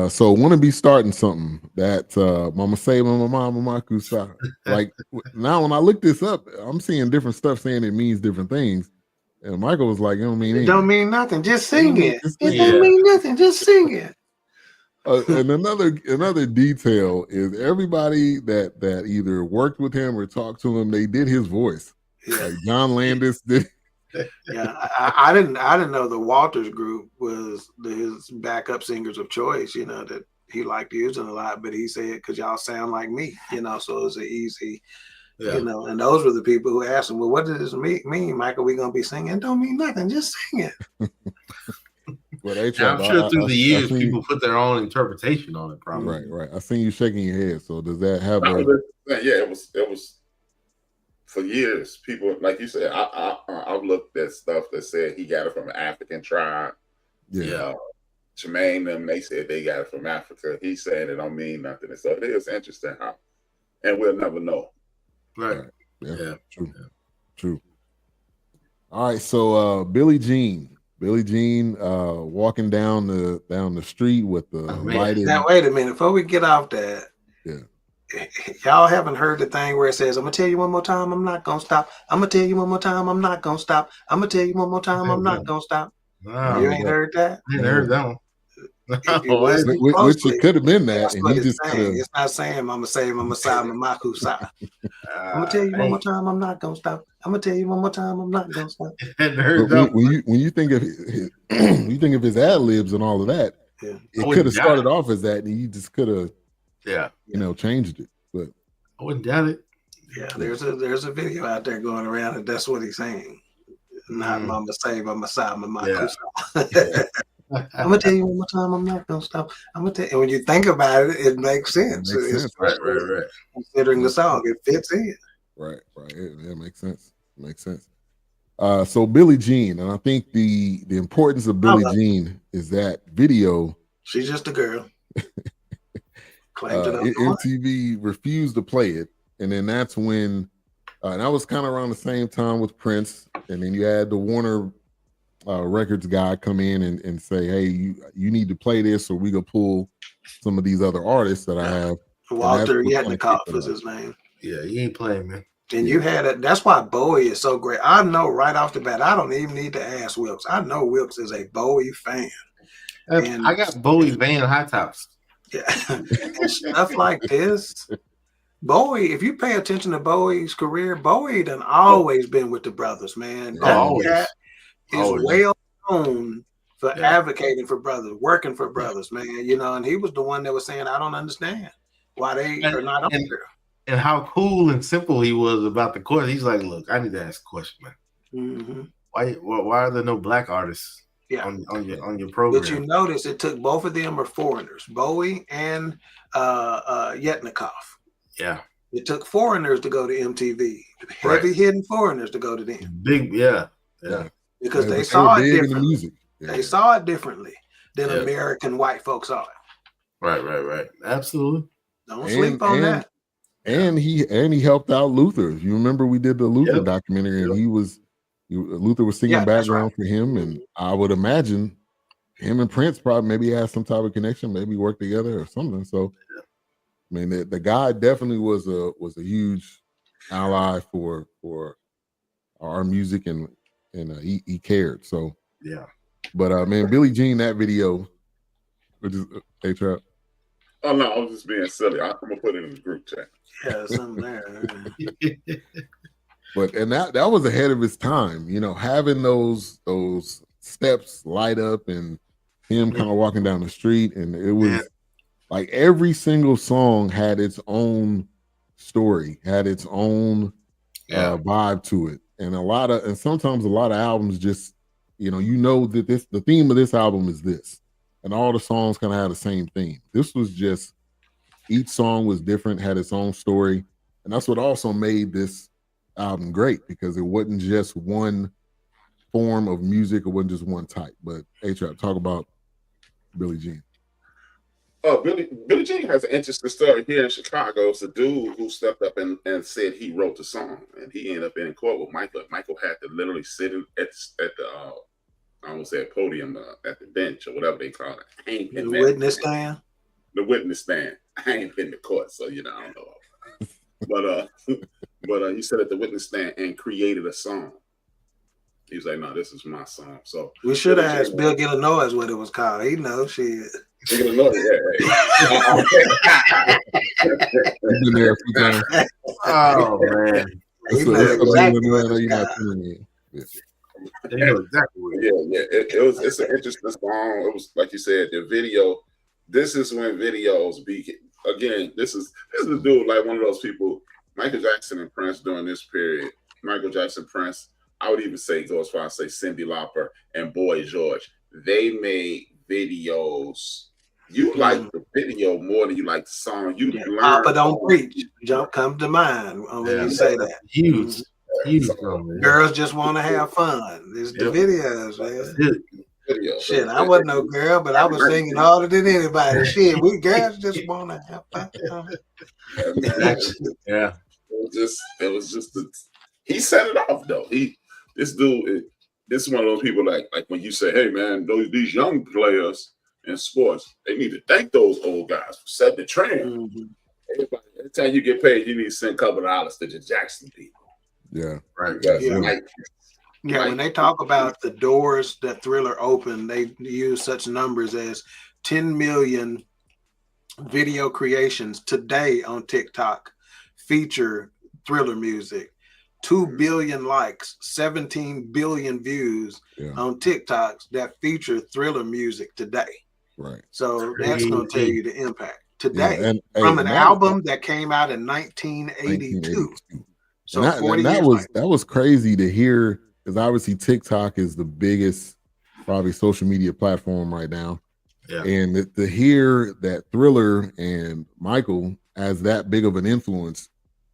A: So want to be starting something that Mama say, Mama Mama Makusa. Like now when I look this up, I'm seeing different stuff saying it means different things. And Michael was like, it don't mean anything.
C: Don't mean nothing, just sing it. It don't mean nothing, just sing it.
A: And another detail is everybody that either worked with him or talked to him, they did his voice. Yeah. Like John Landis did.
C: Yeah, I didn't know the Walters group was his backup singers of choice, that he liked using a lot, but he said, because y'all sound like me, so it's an easy, and those were the people who asked him, well, what does this mean, Michael? We gonna be singing? It don't mean nothing, just sing it.
B: Well, I'm sure through the years people put their own interpretation on it, probably.
A: Right. I seen you shaking your head. So does that have
D: it was for years, people, like you said, I've looked at stuff that said he got it from an African tribe.
A: Yeah.
D: Jermaine, them, they said they got it from Africa. He's saying it don't mean nothing. And so it is interesting how, and we'll never know.
B: Right.
A: Yeah. True. All right. So Billie Jean walking down the street with the lighted.
C: Now wait a minute, before we get off that.
A: Yeah.
C: Y'all haven't heard the thing where it says, I'm gonna tell you one more time, I'm not gonna stop. I'm gonna tell you one more time, I'm not gonna stop. I'm gonna tell you one more time, I'm not gonna stop.
B: Wow.
C: You ain't heard that?
B: I ain't heard that one.
A: Which it could have been that, and he just
C: it's not saying I'm gonna say I'm a side, I'm a side. I'm gonna tell you one more time, I'm not gonna stop. I'm gonna tell you one more time, I'm not gonna stop.
A: When you think of his ad libs and all of that, it could have started off as that, and you just could have.
B: Yeah,
A: changed it, but
B: I wouldn't doubt it.
C: Yeah, there's a video out there going around, and that's what he's saying. Not Mama save, I'm a side, I'm gonna tell you one more time, I'm not gonna stop. I'm gonna tell you. When you think about it, it makes sense.
B: Right.
C: Considering the song, it fits in.
A: Right. It makes sense. So Billie Jean, and I think the importance of Billie Jean is that video.
C: She's just a girl.
A: MTV refused to play it, and then that's when and that was kind of around the same time with Prince, and then you had the Warner Records guy come in and say, hey, you need to play this, or we gonna pull some of these other artists that I have.
C: Walter Yetnikoff is his name.
B: Yeah, he ain't playing, man.
C: And you had it. That's why Bowie is so great. I know right off the bat. I don't even need to ask Wiilks. I know Wiilks is a Bowie fan.
B: And I got Bowie Van high tops.
C: Yeah, and stuff like this. Bowie, if you pay attention to Bowie's career, Bowie done always been with the brothers, man. That is well known for advocating for brothers, working for brothers, man. And he was the one that was saying, I don't understand why they are not on there.
B: And how cool and simple he was about the question. He's like, look, I need to ask a question, man.
C: Mm-hmm.
B: Why are there no black artists? On your program.
C: But you notice it took both of them are foreigners, Bowie and Yetnikoff.
B: Yeah.
C: It took foreigners to go to MTV. Heavy hitting foreigners to go to them.
B: Big, yeah.
C: Because they saw it differently. They saw it differently than American white folks saw it.
B: Right. Absolutely.
C: Don't sleep on that.
A: And he helped out Luther. You remember we did the Luther documentary, and Luther was singing background for him, and I would imagine him and Prince probably maybe had some type of connection, maybe work together or something. So, I mean, the guy definitely was a huge ally for our music, and he cared. So but man, Billie Jean, that video, which is HRap.
D: Oh no, I was just being silly. I'm gonna put it in the group chat.
C: Yeah, something there.
A: But that was ahead of his time, having those steps light up and him kind of walking down the street, and it was like every single song had its own story, had its own vibe to it, and sometimes a lot of albums just that the theme of this album is this, and all the songs kind of had the same theme. This was just each song was different, had its own story. And that's what also made this album great, because it wasn't just one form of music, it wasn't just one type. But HRap, talk about Billie Jean.
D: Billie Jean has an interesting story here in Chicago. It's a dude who stepped up and said he wrote the song, and he ended up in court with Michael. Michael had to literally sit at the I won't say a podium, at the bench or whatever they call it. I ain't been
C: the witness stand.
D: The witness stand. I ain't been to court, so I don't know. But he said at the witness stand and created a song. He was like, "No, this is my song." So
C: we should have asked Bill Gillinois what it was called. He knows shit.
D: Gillinois, yeah.
A: You've been there a few times.
B: Oh man,
C: He knows exactly what it's
A: Yeah.
D: It's an interesting song. It was, like you said, the video. This is when videos be again. This is the dude, like one of those people. Michael Jackson and Prince during this period. Michael Jackson, Prince. I would even go as far as say Cyndi Lauper and Boy George. They made videos. You like the video more than you like the song. You learn.
C: Papa don't preach. Jump come to mind when you say that.
B: Huge.
C: Girls just want to have fun. It's the videos, man.
D: Video.
C: Shit, I wasn't no girl, but I was singing harder than anybody. Shit, we girls just want to have fun.
B: Yeah.
D: It was just he set it off though. This dude, this is one of those people like when you say, "Hey man, these young players in sports, they need to thank those old guys for setting the trend." Every time you get paid, you need to send a couple of dollars to the Jackson people.
A: Yeah,
D: right.
C: When they talk about the doors that Thriller opened, they use such numbers as 10 million video creations today on TikTok feature Thriller music. 2 billion likes, 17 billion views on TikToks that feature Thriller music today.
A: Right.
C: So that's going to tell you the impact today from an album that came out in 1982. So
A: that was crazy to hear, because obviously TikTok is the biggest probably social media platform right now.
B: Yeah.
A: And to hear that Thriller and Michael has that big of an influence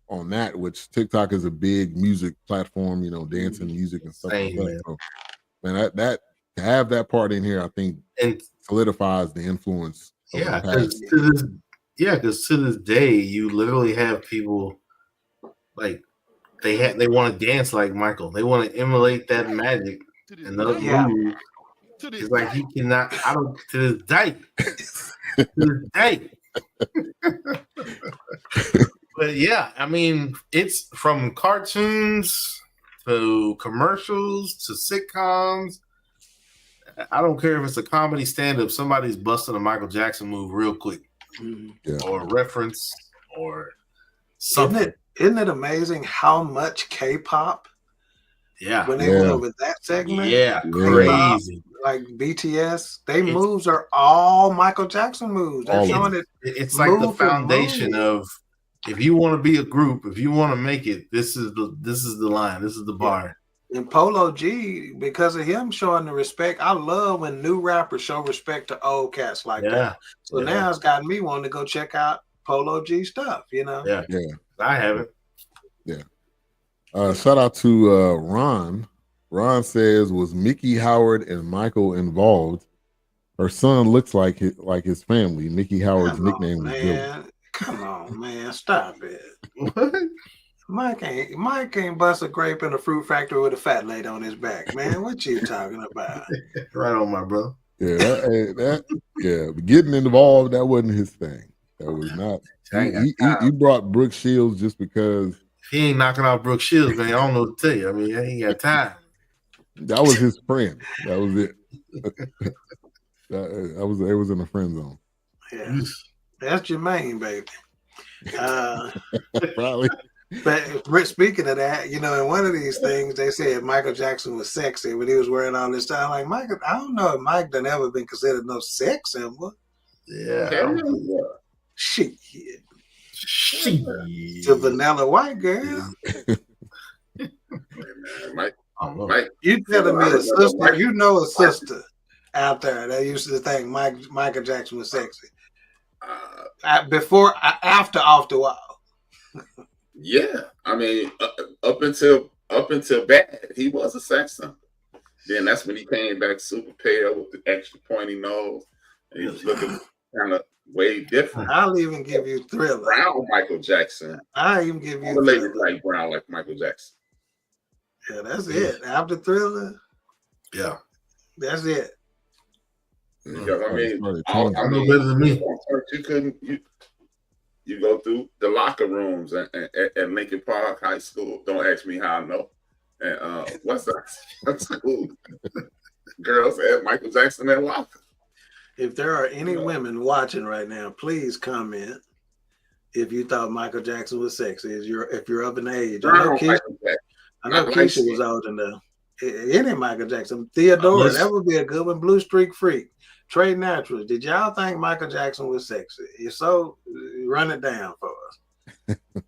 A: on that, which TikTok is a big music platform, dancing music and stuff like that. So, man, that to have that part in here, I think solidifies the influence.
B: Because to this day, you literally have people like they want to dance like Michael. They want to emulate that magic and those moves. It's like he cannot. I don't to this day. To this day. But yeah, I mean, it's from cartoons to commercials to sitcoms. I don't care if it's a comedy stand-up. Somebody's busting a Michael Jackson move real quick, or a reference, or something.
C: Isn't it amazing how much K-pop?
B: Yeah,
C: when they went over that segment,
B: crazy.
C: Like BTS, moves are all Michael Jackson moves. They're showing it.
B: It's like the foundation of. If you want to be a group, if you want to make it, this is the line, this is the bar.
C: And Polo G, because of him showing the respect, I love when new rappers show respect to old cats like that. So now it's got me wanting to go check out Polo G stuff,
B: Yeah. I haven't.
A: Yeah. Shout out to Ron. Ron says, was Mickey Howard and Michael involved? Her son looks like his family. Mickey Howard's nickname was Billy.
C: Come on, man, stop it. What? Mike ain't bust a grape in a fruit factory with a fat lady on his back, man. What you talking about?
B: Right on, my bro.
A: Yeah, getting involved, that wasn't his thing. That was not. He brought Brooke Shields just because.
B: He ain't knocking out Brooke Shields, man. I don't know what to tell you. I mean, I ain't got time.
A: That was his friend. That was it. It was in the friend zone.
C: Yeah. That's Jermaine, baby.
A: Probably.
C: But speaking of that, in one of these things, they said Michael Jackson was sexy when he was wearing all this stuff. Like, Michael, I don't know if Mike done ever been considered no sex symbol.
B: Yeah.
C: Shit. To vanilla white girl.
D: Mike,
C: you telling me a sister, a sister out there that used to think Michael Jackson was sexy. After Off the Wall.
D: Yeah, I mean, up until Bad, he was a sex symbol. Then that's when he came back super pale with the extra pointy nose, and he was looking kind of way different.
C: I'll even give you Thriller.
D: Brown Michael Jackson.
C: I'll even give you
D: the ladies
C: Thriller.
D: like brown like Michael Jackson.
C: Yeah, that's it. After Thriller,
B: yeah,
C: that's it.
D: Because I mean,
B: I know better than me.
D: You couldn't. You go through the locker rooms at Lincoln Park High School. Don't ask me how I know. And what's that school? Girls had Michael Jackson in locker.
C: If there are any women watching right now, please comment if you thought Michael Jackson was sexy. If you're of an age, I know Keisha was old enough. Any Michael Jackson, Theodora, that would be a good one. Blue Streak Freak, Trey Naturals. Did y'all think Michael Jackson was sexy? If so, run it down for us.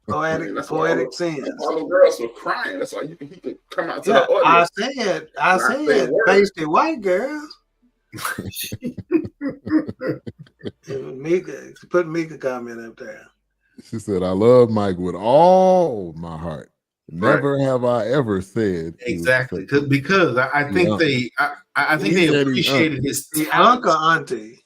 C: Poetic Sins.
D: All the girls were crying. That's why he could come out to the audience.
C: I said, pasty white girls. Mika, put Mika comment up there.
A: She said, "I love Mike with all my heart. Never have I ever said
B: exactly because I think I think they appreciated his
C: uncle auntie."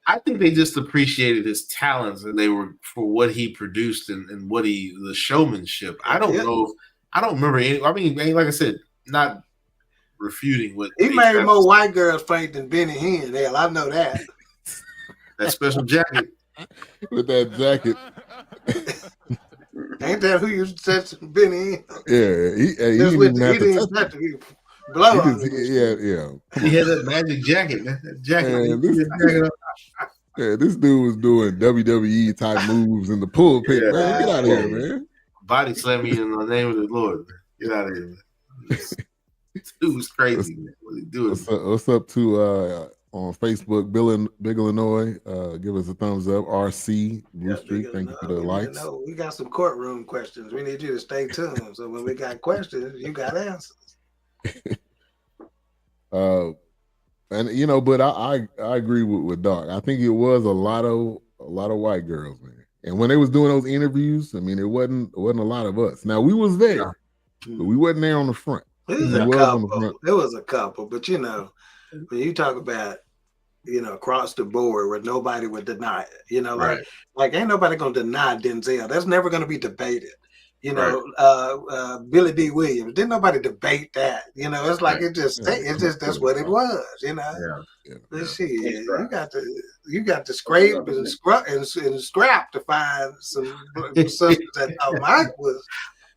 B: I think they just appreciated his talents, and they were for what he produced and what the showmanship. I don't know. I don't remember any. I mean, like I said, not refuting what
C: he made more white girls faint than Benny Hinn. Hell, I know that.
B: That special jacket
A: with that jacket.
C: Ain't that who you said Benny Hinn?
A: Yeah, he didn't have to
C: blow
A: on him. Yeah.
B: He had that magic jacket, man. That jacket.
A: This dude was doing WWE type moves in the pulpit. Yeah, man, get out of here, man.
B: Body slamming in the name of the Lord. Man. Get out of here, man. This dude was crazy, man. What he doing?
A: What's up to on Facebook, Big Illinois? Give us a thumbs up. RC Blue Street, thank you for the likes.
C: We got some courtroom questions. We need you to stay tuned. So when we got questions, you got answers.
A: And but I agree with Dawk. I think it was a lot of white girls, man. And when they was doing those interviews, I mean, it wasn't a lot of us. Now we was there, but we wasn't there on the front.
C: There was a couple, but when you talk about across the board where nobody would deny it, like ain't nobody gonna deny Denzel. That's never gonna be debated. Billy D. Williams, didn't nobody debate that. It's like it's just that's what it was. Let's see. You got to scrape and scrap to find some something that Mike was.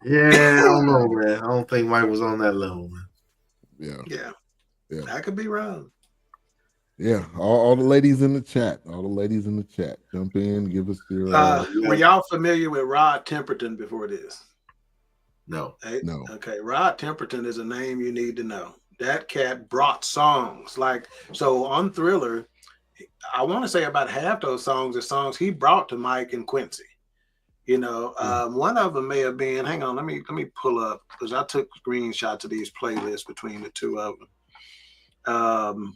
B: Yeah, I don't know, man. I don't think Mike was on that level, man.
C: Yeah. I could be wrong.
A: Yeah, all the ladies in the chat. Jump in, give us your.
C: Were y'all familiar with Rod Temperton before this?
B: No.
A: No.
C: Okay, Rod Temperton is a name you need to know. That cat brought songs so on Thriller. I want to say about half those songs are songs he brought to Mike and Quincy. One of them may have been. Hang on, let me pull up because I took screenshots of these playlists between the two of them.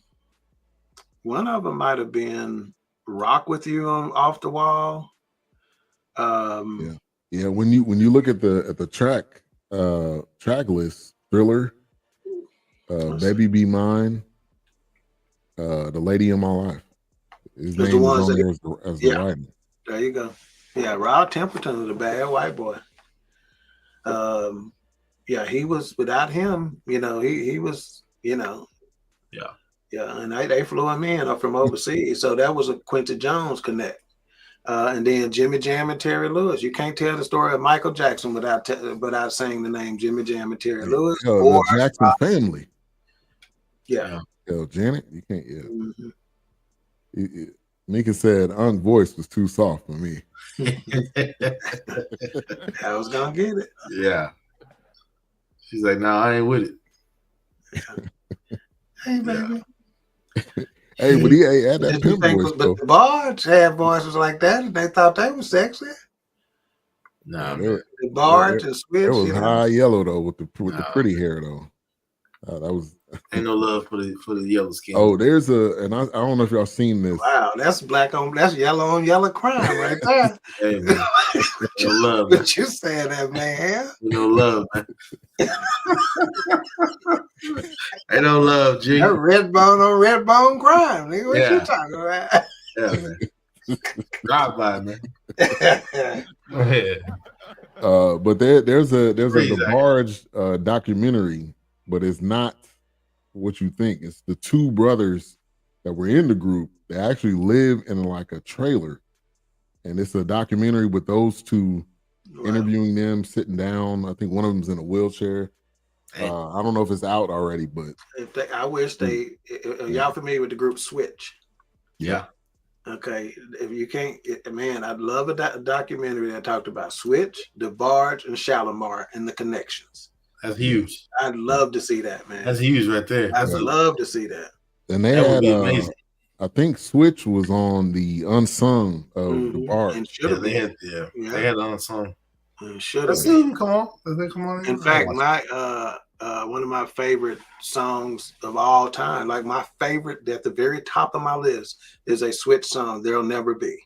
C: One of them might have been "Rock with You" on Off the Wall.
A: Yeah. When you look at the track list, Thriller, "Baby Be Mine," "The Lady in My Life." His name is on there as the writer.
C: There you go. Yeah, Rod Temperton was a bad white boy. He was. Without him, he was. Yeah, and they flew him in from overseas. So that was a Quincy Jones connect. And then Jimmy Jam and Terry Lewis. You can't tell the story of Michael Jackson without saying the name Jimmy Jam and Terry Lewis.
A: The Jackson family.
C: Yeah.
A: Janet, you can't. Yeah. Mm-hmm. Mika said, "Unc voice was too soft for me."
C: I was gonna get it.
B: Yeah. She's like, "No, I ain't with it."
C: Hey, baby.
A: Hey, but he had that pimp voice.
C: But the Bards had voices like that, and they thought they were sexy.
B: No,
C: the Bards and Switch.
A: It was high yellow though, with the pretty hair though. That
B: Ain't no love for the yellow skin.
A: Oh, there's and I don't know if y'all seen this.
C: Wow, that's yellow on yellow crime right there.
B: Hey, man. No love.
C: What you saying that, man?
B: No love, man. Ain't no love, G.
C: That red bone on red bone crime, nigga. What
B: Yeah.
C: you talking about?
B: Yeah, man. Drive by, man. Go ahead.
A: But there's a
B: Freeze,
A: DeBarge documentary, but it's not what you think. It's the two brothers that were in the group that actually live in like a trailer, and it's a documentary with those two interviewing them, sitting down. I think one of them's in a wheelchair. I don't know if it's out already, but
C: I wish they. Are y'all familiar with the group Switch?
B: Yeah.
C: Okay, if you can't, man, I'd love a documentary that talked about Switch, DeBarge, and Shalimar and the connections.
B: That's huge.
C: I'd love to see that, man.
B: That's huge right there.
C: I'd love to see that.
A: And they had, I think Switch was on the unsung of DeBarge.
B: They had the unsung.
C: Should have.
B: Let's see them come on.
C: In fact, my one of my favorite songs of all time, like my favorite at the very top of my list, is a Switch song, "There'll Never Be."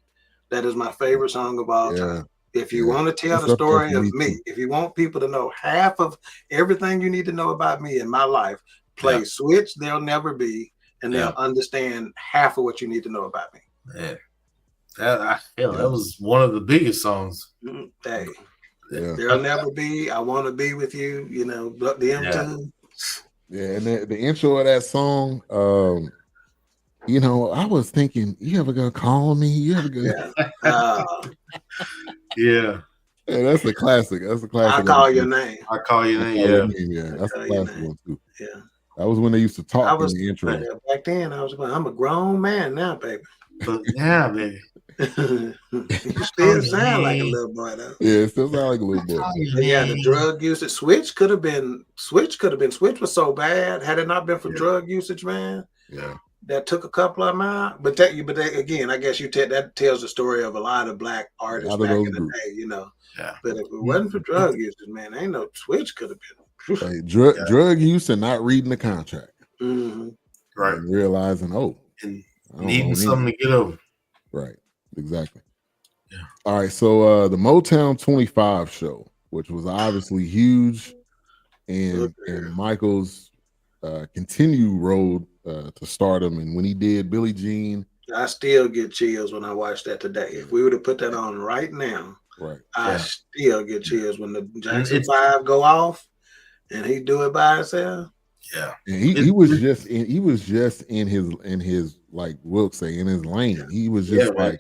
C: That is my favorite song of all time. If you want to tell the story of me, if you want people to know half of everything you need to know about me in my life, play Switch, "There'll Never Be," and they'll understand half of what you need to know about me.
B: Man, that was one of the biggest songs.
C: Hey, there'll never be. I want to be with you. You know, the M2.
A: Yeah, and the intro of that song, you know, I was thinking, you ever gonna call me? You ever gonna?
B: Yeah,
A: that's a classic. That's a classic.
C: I call your name.
B: I call your name.
A: Yeah, that's a classic one too.
C: Yeah,
A: that was when they used to talk in the intro.
C: Back then, I was going, I'm a grown man now, baby.
B: But yeah, baby.
C: You still sound like a little boy though.
A: Yeah, it still sound like a little boy.
C: Yeah, the drug usage. Switch was so bad. Had it not been for drug usage, man.
A: Yeah.
C: That took a couple of them out. But again, I guess that tells the story of a lot of black artists back in the day, you know.
B: Yeah.
C: But if it wasn't for drug usage, man, ain't no Switch could have been.
A: Hey, drug use and not reading the contract.
C: Mm-hmm.
B: Right.
A: And realizing,
B: and needing something to get over.
A: Right. Exactly.
B: Yeah.
A: All right. So the Motown 25 show, which was obviously huge, and Michael's continued road to stardom. And when he did Billie Jean,
C: I still get chills when I watch that today. If we were to put that on right now, I still get chills when the Jackson 5 go off and he do it by himself.
B: Yeah,
A: and he was just in his like Wiilks say, in his lane. He was just like,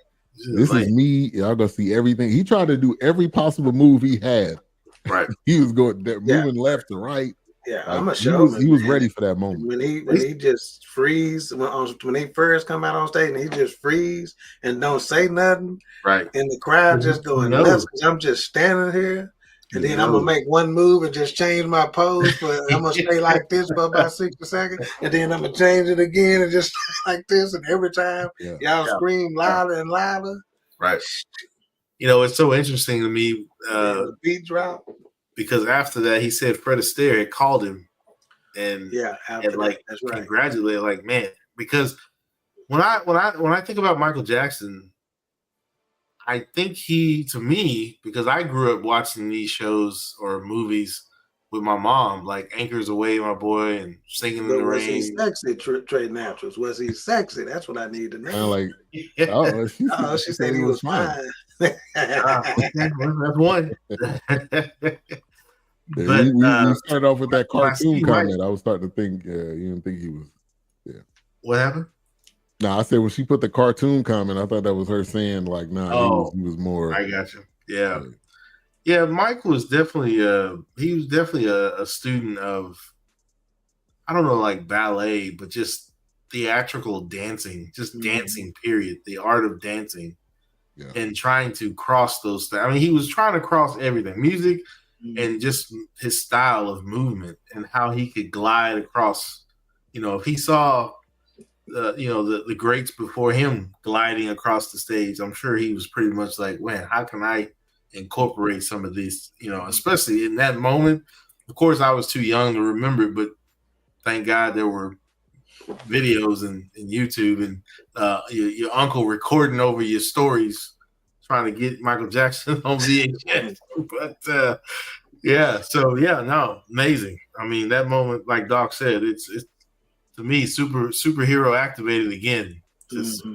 A: this is me. Y'all gonna see everything. He tried to do every possible move he had.
B: Right.
A: He was moving left to right.
C: Yeah,
A: like,
C: I'm a showman.
A: He was ready for that moment.
C: When he just freeze when he first come out on stage and he just freeze and don't say nothing.
B: Right.
C: And the crowd just going nuts because I'm just standing here. And then I'm gonna make one move and just change my pose, but I'm gonna stay like this for about 60 seconds, and then I'm gonna change it again and just like this. And every time y'all scream louder and louder.
B: Right. You know, it's so interesting to me.
C: The beat drop.
B: Because after that, he said Fred Astaire had called him, and
C: that's right.
B: Congratulated, like, man. Because when I think about Michael Jackson, I think to me, because I grew up watching these shows or movies with my mom, like Anchors Away, My Boy, and Singing in the Rain.
C: Was he sexy, Trey Naturals? Was he sexy? That's what I need to know. She said he was fine.
B: That's one.
A: But we started off with that cartoon comment. I was starting to think you didn't think he was. Yeah.
B: What happened?
A: No, I said when she put the cartoon comment, I thought that was her saying like, nah, he was more.
B: I got you. Yeah. Yeah, Mike was definitely a student of, I don't know, like ballet, but just theatrical dancing, just dancing, period. The art of dancing and trying to cross those things. I mean, he was trying to cross everything, music and just his style of movement and how he could glide across. You know, if he saw the greats before him gliding across the stage, I'm sure he was pretty much like, man, how can I incorporate some of these, especially in that moment. Of course, I was too young to remember, but thank God there were videos and YouTube and your uncle recording over your stories, trying to get Michael Jackson on VHS. But amazing. I mean, that moment, like Dawk said, it's to me superhero activated again. Just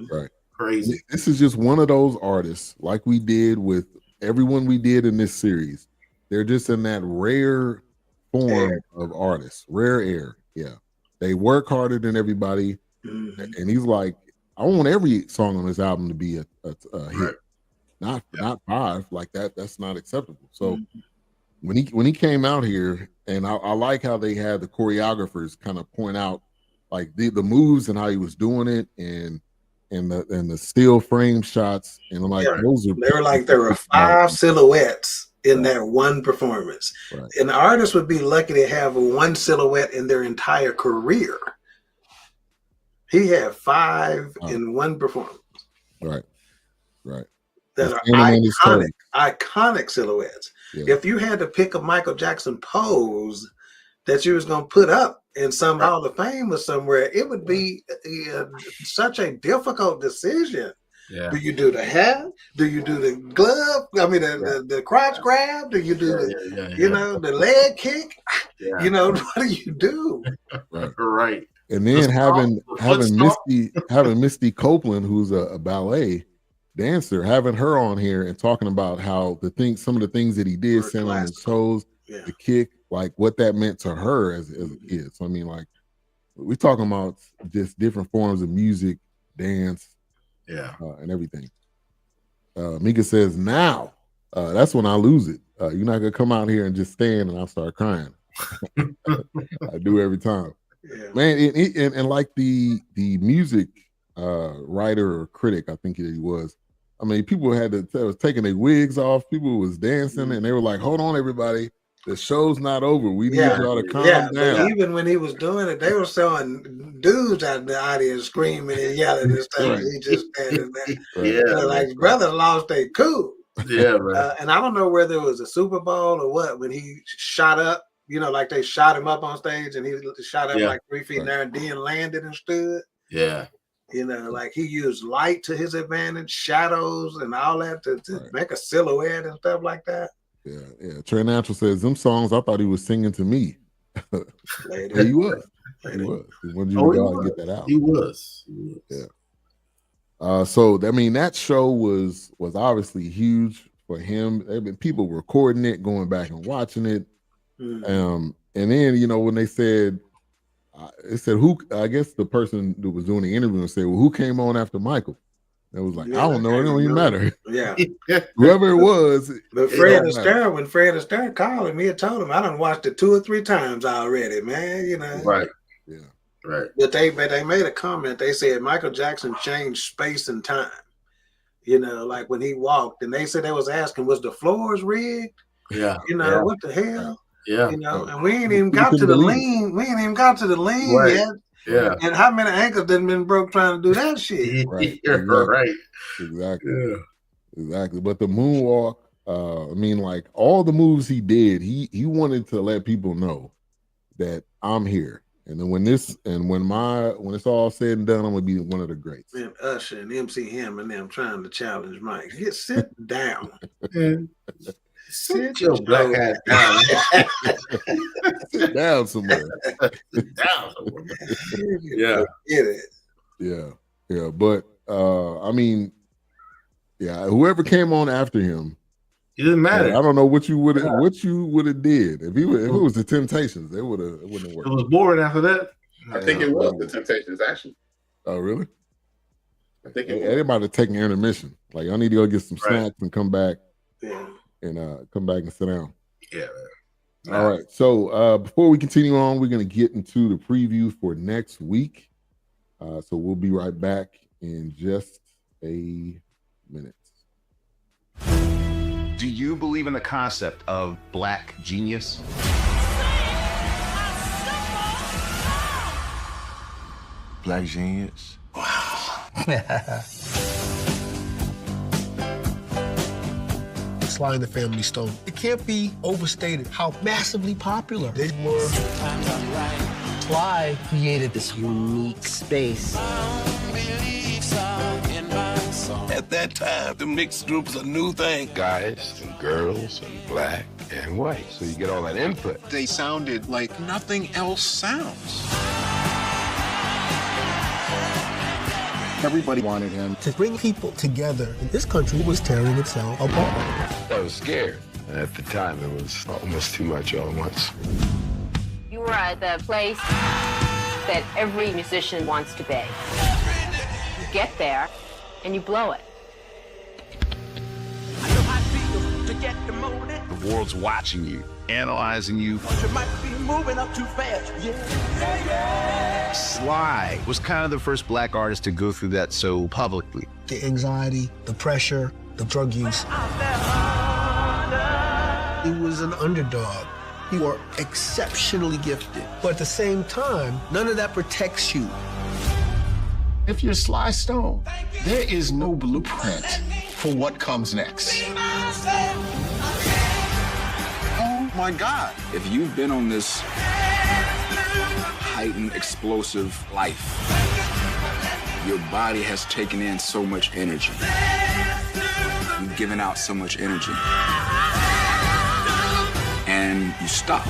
B: crazy.
A: This is just one of those artists, like we did with everyone we did in this series. They're just in that rare form of artists, rare air. Yeah. They work harder than everybody. And he's like, I want every song on this album to be a hit. Not 5 like that. That's not acceptable. So when he came out here, and I like how they had the choreographers kind of point out like the moves and how he was doing it, and the still frame shots, and I'm like, there were
C: 5 silhouettes in that one performance. And the artist would be lucky to have one silhouette in their entire career. He had 5 in one performance. Right. That are iconic silhouettes. Yeah. If you had to pick a Michael Jackson pose that you was going to put up in some Hall of Fame or somewhere, it would be such a difficult decision. Yeah. Do you do the hat? Do you do the glove? I mean, the crotch grab? Do you do the leg kick? Yeah. You know, what do you do?
B: Right.
A: And then having Misty Copeland, who's a ballet dancer, having her on here and talking about how some of the things that he did, standing on his toes, the kick, like what that meant to her as a kid. So I mean, like, we're talking about just different forms of music, dance, and everything. Mika says, now that's when I lose it. You're not gonna come out here and just stand and I'll start crying. I do every time. Yeah. Man, and like the music writer or critic, I think he was. I mean, people was taking their wigs off, people was dancing, and they were like, hold on, everybody. The show's not over. We need y'all to calm down.
C: But even when he was doing it, they were showing dudes out in the audience screaming and yelling and stuff. He just standing there. Like, brother lost their cool.
B: Yeah, right.
C: And I don't know whether it was a Super Bowl or what, when he shot up, like they shot him up on stage and he shot up like 3 feet in there and then landed and stood.
B: Yeah.
C: Like he used light to his advantage, shadows and all that to make a silhouette and stuff like that.
A: Yeah. Trey Natural says, them songs, I thought he was singing to me. Yeah, he was. He was. He wanted you to go out and get that out.
B: He was.
A: Yeah. So, I mean, that show was obviously huge for him. People recording it, going back and watching it. And then, when they said, who, I guess the person that was doing the interview said, well, who came on after Michael? It was like, I don't know. It don't even matter.
C: Yeah.
A: Whoever it was.
C: But Fred Astaire, when Fred Astaire called him, he had told him, I done watched it 2 or 3 times already, man,
B: Right.
A: Yeah.
B: Right.
C: But they made a comment. They said Michael Jackson changed space and time. Like when he walked, and they said they was asking, was the floors rigged?
B: Yeah.
C: What the hell?
B: Yeah.
C: And we ain't even got to the lean. We ain't even got to the lean yet.
B: Yeah.
C: And how many ankles done been broke trying to do that shit?
A: Right. Exactly.
B: Yeah.
A: Exactly. But the moonwalk, I mean, like all the moves he did, he wanted to let people know that I'm here. And then when it's all said and done, I'm gonna be one of the greats.
C: Man, Usher and MC Hammer and them trying to challenge Mike. Sit down.
B: Sit your black ass down.
A: Sit down somewhere.
B: Sit down somewhere. Yeah.
C: Get it.
A: Yeah. But I mean, whoever came on after him,
B: it didn't matter.
A: I don't know what you would have did if it was the Temptations. It wouldn't have worked.
B: It was boring after that.
D: I think it was the Temptations actually.
A: Oh, really?
D: I think
A: everybody taking intermission. Like, I need to go get some snacks and come back.
C: Yeah.
A: And come back and sit down.
B: Yeah.
A: All right. So before we continue on, we're going to get into the preview for next week. So we'll be right back in just a minute.
E: Do you believe in the concept of black genius?
F: Black genius?
E: Wow.
G: Sly and the Family Stone. It can't be overstated how massively popular they were.
H: Sly created this unique space.
F: At that time, the mixed group was a new thing. Guys and girls and black and white. So you get all that input.
I: They sounded like nothing else sounds. Everybody wanted him
G: to bring people together. This country was tearing itself apart.
F: I was scared. At the time, it was almost too much all at once.
J: You were at the place that every musician wants to be. You get there, and you blow it.
E: The world's watching you, analyzing you.
H: You might be moving up too fast. Yeah.
E: Sly was kind of the first black artist to go through that so publicly.
G: The anxiety, the pressure, the drug use. He was an underdog. You are exceptionally gifted. But at the same time, none of that protects you.
I: If you're Sly Stone, there is no blueprint for what comes next. Oh my God.
K: If you've been on this heightened, explosive life, your body has taken in so much energy. You've given out so much energy. And you stop.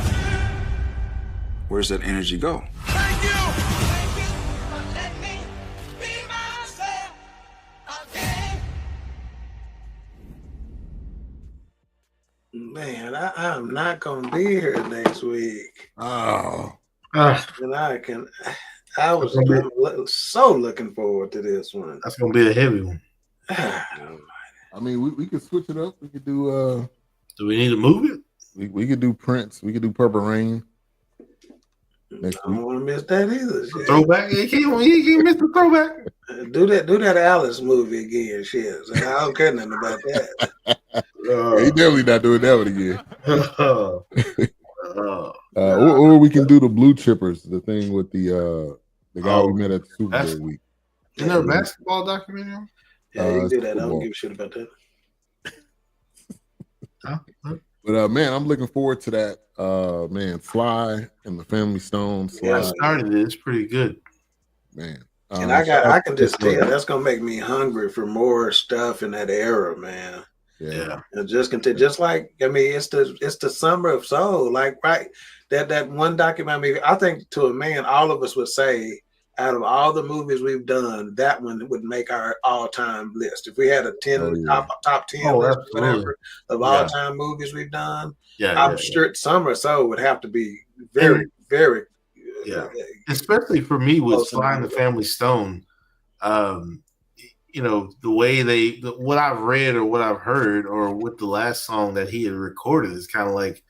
K: Where's that energy go?
H: Thank you.
C: Man, I'm not gonna be here next week.
A: Oh,
C: and I was so looking forward to this one.
B: That's gonna be a heavy one.
A: I mean, we could switch it up. We could do.
B: Do we need to move it?
A: We could do Prince. We could do Purple Rain.
C: I don't want to miss that either. Shit.
B: Throwback. You can't miss the throwback.
C: Do that Alice movie again. Shit. So I don't care nothing about that.
A: He definitely not doing that one again. Or we can do the Blue Chippers, the thing with the guy we met at the Super Bowl week.
B: Isn't there a basketball documentary?
C: Yeah, you can do that. I don't give a shit about that.
A: But man, I'm looking forward to that. Man, Sly and the Family Stone. Sly.
B: Yeah, I started it. It's pretty good.
A: Man.
C: And I can just tell that's gonna make me hungry for more stuff in that era, man.
A: Yeah.
C: And just continue, just like it's the summer of soul. Like that one documentary. I think to a man, all of us would say, out of all the movies we've done, that one would make our all-time list. If we had a top 10 list, whatever, of all-time movies we've done, I'm sure Summer of Soul would have to be very, very.
B: Especially for me with Sly and the Family Stone. The way what I've read or what I've heard or what the last song that he had recorded is kind of like,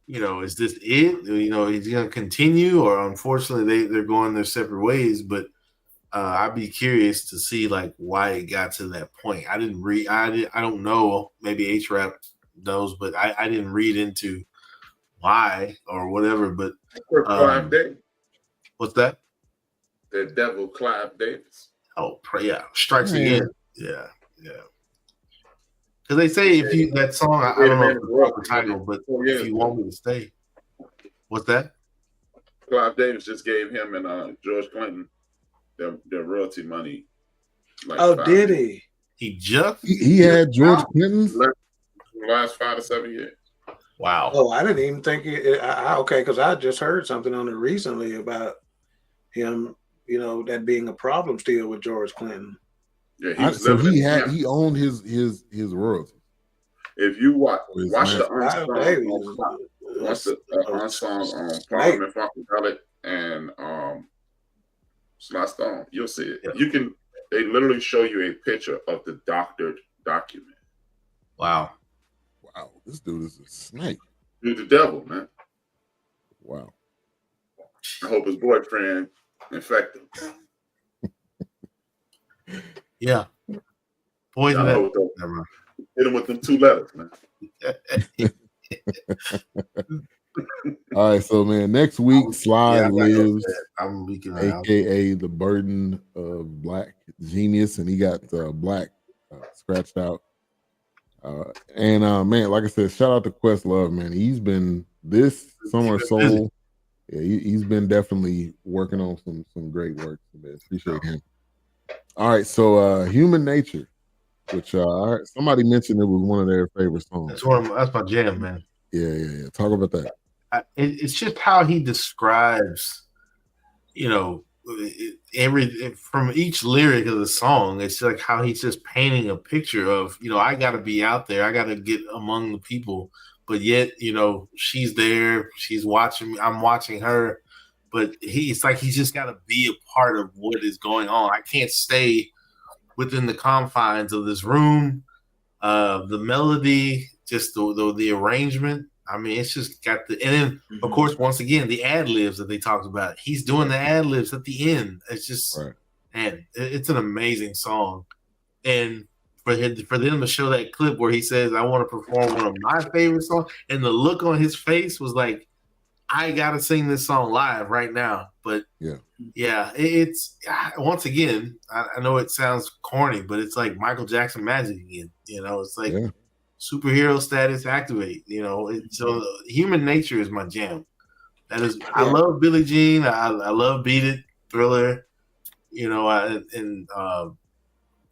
B: is this it? He's going to continue, or unfortunately they're going their separate ways. But I'd be curious to see like why it got to that point. I didn't read. I don't know. Maybe HRap knows, but I didn't read into why or whatever. But
D: Clive Davis.
B: What's that?
D: The devil Clive Davis.
B: Oh, strikes again. Yeah. Because they say if you that song, I don't know the proper title, but if you want me to stay, what's that?
D: Clive Davis just gave him and George Clinton their royalty money.
C: Like did he?
B: He just
A: he had George Clinton's
D: last 5 to 7 years.
B: Wow.
C: Oh, I didn't even think okay, because I just heard something on it recently about him. That being a problem still with George Clinton.
D: Yeah,
A: he owned his royalties.
D: If you watch the unsung on Parliament Funkadelic and Sly Stone, you'll see it. Yeah. They literally show you a picture of the doctored document.
B: Wow,
A: this dude is a snake.
D: He's the devil, man.
A: Wow.
D: I hope his boyfriend infected him.
B: Yeah. Poison
D: hit him with them 2 letters, man.
A: All right, so man, next week Sly lives, aka the burden of Black Genius, and he got Black scratched out. Man, like I said, shout out to Questlove, man. He's been this Summer Soul. Yeah, he's been definitely working on some great work. Man. Appreciate him. All right, so Human Nature, which somebody mentioned it was one of their favorite songs.
B: That's my jam, man.
A: Yeah. Talk about that.
B: It's just how he describes, from each lyric of the song. It's like how he's just painting a picture of, I got to be out there, I got to get among the people, but yet, she's there, she's watching me, I'm watching her, but it's like he's just got to be a part of what is going on. I can't stay within the confines of this room. The melody, just the arrangement. I mean, it's just got and then of course, once again, the ad libs that they talked about. He's doing the ad libs at the end. It's just, man, it's an amazing song. And for them to show that clip where he says, "I want to perform one of my favorite songs," and the look on his face was like, I gotta sing this song live right now. But it's once again, I know it sounds corny, but it's like Michael Jackson magic again. It's like superhero status activate. So Human Nature is my jam. That is, I love Billie Jean. I love Beat It, Thriller.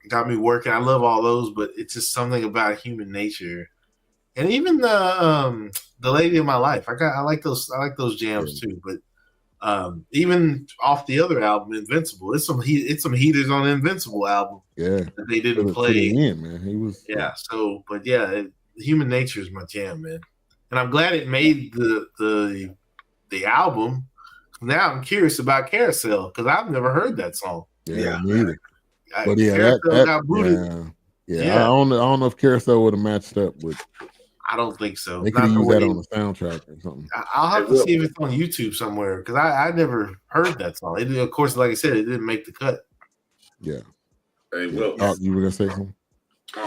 B: Got Me Working. I love all those, but it's just something about Human Nature, and even the Lady in My Life. I like those jams too. But even off the other album, Invincible, it's some heaters on the Invincible album.
A: Yeah,
B: that they didn't play.
A: In, man, he was.
B: Yeah. So, but Human Nature is my jam, man, and I'm glad it made the album. Now I'm curious about Carousel because I've never heard that song.
A: Yeah, me either. But
B: Carousel got booted.
A: I don't know if Carousel would have matched up with.
B: I don't think so.
A: They could use that on the soundtrack or something.
B: I'll have to see if it's on YouTube somewhere because I never heard that song. It, of course, like I said, it didn't make the cut.
A: Yeah.
D: Hey, Will.
A: You were gonna say something?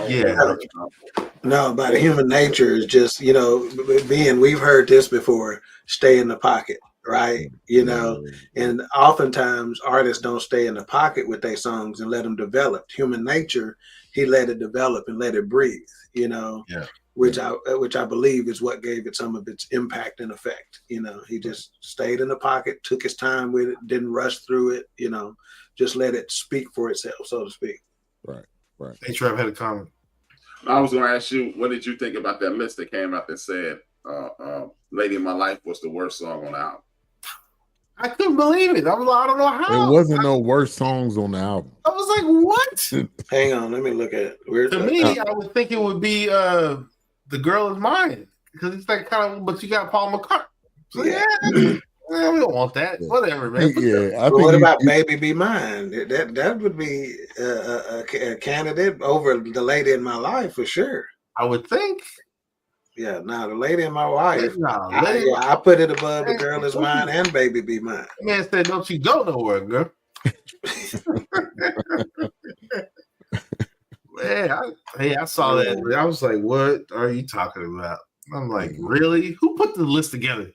B: Yeah.
C: No, about Human Nature is just, we've heard this before, stay in the pocket, right? And oftentimes artists don't stay in the pocket with their songs and let them develop. Human Nature, he let it develop and let it breathe, which I believe is what gave it some of its impact and effect. He just stayed in the pocket, took his time with it, didn't rush through it, just let it speak for itself, so to speak.
A: Right.
B: HRap had a comment.
D: I was going to ask you, what did you think about that list that came out that said Lady in My Life was the worst song on the album?
B: I couldn't believe it. I don't know how.
A: There wasn't no worst songs on the album.
B: I was like, what?
C: Hang on, let me look at it.
B: To me, I would think it would be The Girl Is Mine because it's like kind of, but you got Paul McCartney. So we don't want that. Whatever, man.
A: I think
C: what about Baby Be Mine? That would be a candidate over The Lady in My Life for sure.
B: I would think.
C: Yeah, The Lady in My Life. I put it above The Girl Is Mine and Baby Be Mine.
B: Man said, "Don't you go nowhere, girl." Man, I saw that. I was like, "What are you talking about?" I'm like, "Really? Who put the list together?"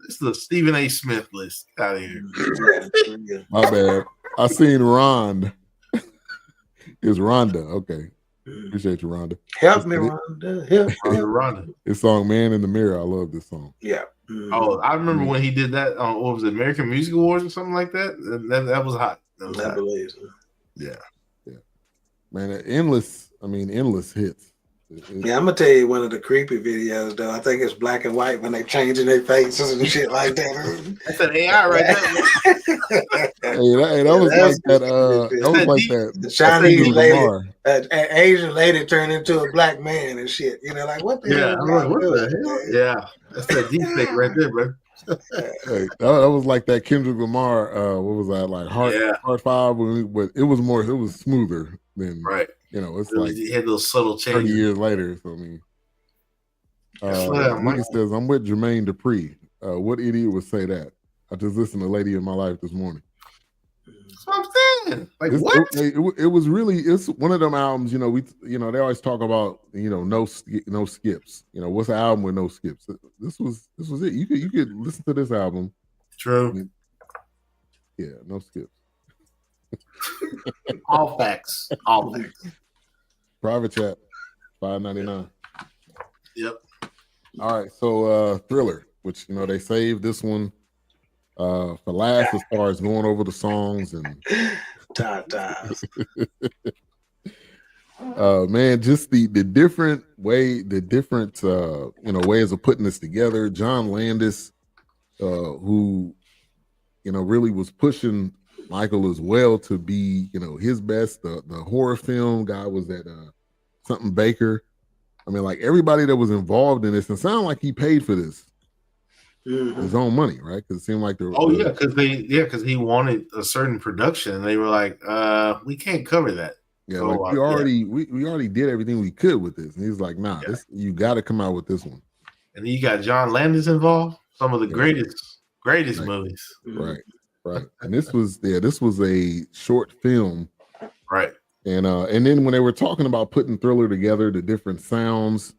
B: This is the Stephen A. Smith list. Get out of here.
A: My bad. I seen Rhonda. It's Rhonda. Okay. Appreciate you, Rhonda.
C: Help me, Rhonda. Help me,
B: Rhonda.
A: His song "Man in the Mirror." I love this song.
C: Yeah.
B: Oh, I remember when he did that on what was it, American Music Awards or something like that. That was hot.
C: I believe so.
A: Yeah. Man, endless hits.
C: Yeah, I'm gonna tell you one of the creepy videos though. I think it's black and white when they changing their faces and shit like that.
B: That's an AI right there.
A: That was like that. That was like that.
C: The Chinese lady, an Asian lady turned into a black man and shit. Like what the hell?
B: I'm like, what the hell? Yeah, that's that deep fake right there, bro.
A: That was like that Kendrick Lamar. What was that like? Heart 5. But it was smoother than
B: right.
A: It's like
B: he had those subtle changes.
A: 30 years later. So Lucas says, "I'm with Jermaine Dupri. What idiot would say that? I just listened to Lady in My Life this morning."
B: That's what I'm saying. Like what?
A: It was really. It's one of them albums. They always talk about no skips. What's an album with no skips? This was it. You could listen to this album.
B: True.
A: Yeah, no skips.
B: All facts.
A: Private chat, $5.99.
B: Yep.
A: All right, so Thriller, which they saved this one for last as far as going over the songs and
C: Tatas.
A: Man, just the different way, the different ways of putting this together. John Landis, who really was pushing Michael as well to be his best. The horror film guy was at something Baker. I mean, like everybody that was involved in this, and sound like he paid for this. His own money, right? Because it seemed like
B: because he wanted a certain production, and they were like, "We can't cover that."
A: Yeah, so, like we already did everything we could with this, and he's like, "Nah, this you got to come out with this one."
B: And then you got John Landis involved, some of the greatest movies,
A: right. And this was a short film,
B: right?
A: And then when they were talking about putting Thriller together, the different sounds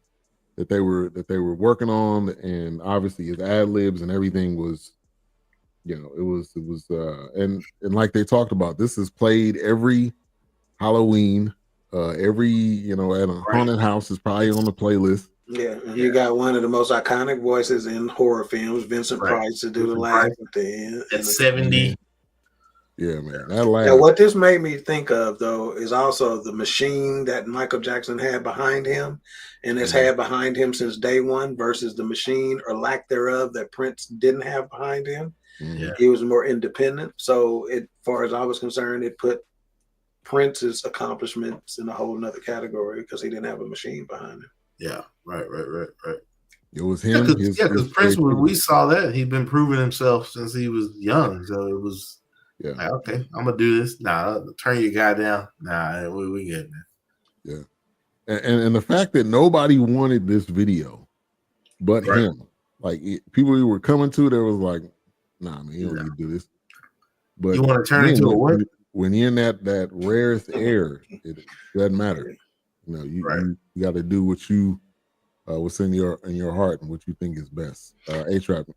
A: that they were working on, and obviously his ad libs and everything was, and like they talked about, this is played every Halloween, every at a haunted house is probably on the playlist.
C: Yeah, you got one of the most iconic voices in horror films, Vincent Price, to do the laugh at the end.
B: At 70.
A: Yeah, man. That laugh.
C: Now, what this made me think of, though, is also the machine that Michael Jackson had behind him, and has had behind him since day one, versus the machine or lack thereof that Prince didn't have behind him.
B: Yeah.
C: He was more independent. So, as far as I was concerned, it put Prince's accomplishments in a whole nother category because he didn't have a machine behind him.
B: Yeah, right.
A: It was him.
B: Because Prince, we saw that he'd been proving himself since he was young, so it was. Yeah. Like, okay, I'm gonna do this. Nah, turn your guy down. Nah, we get it.
A: Yeah, and the fact that nobody wanted this video, but him, like people who were coming to, there was like, nah, man, you don't need to do this. But
B: you want to turn into a what?
A: When you're in that rarest air, it doesn't matter. You got to do what you what's in your heart and what you think is best. HRap,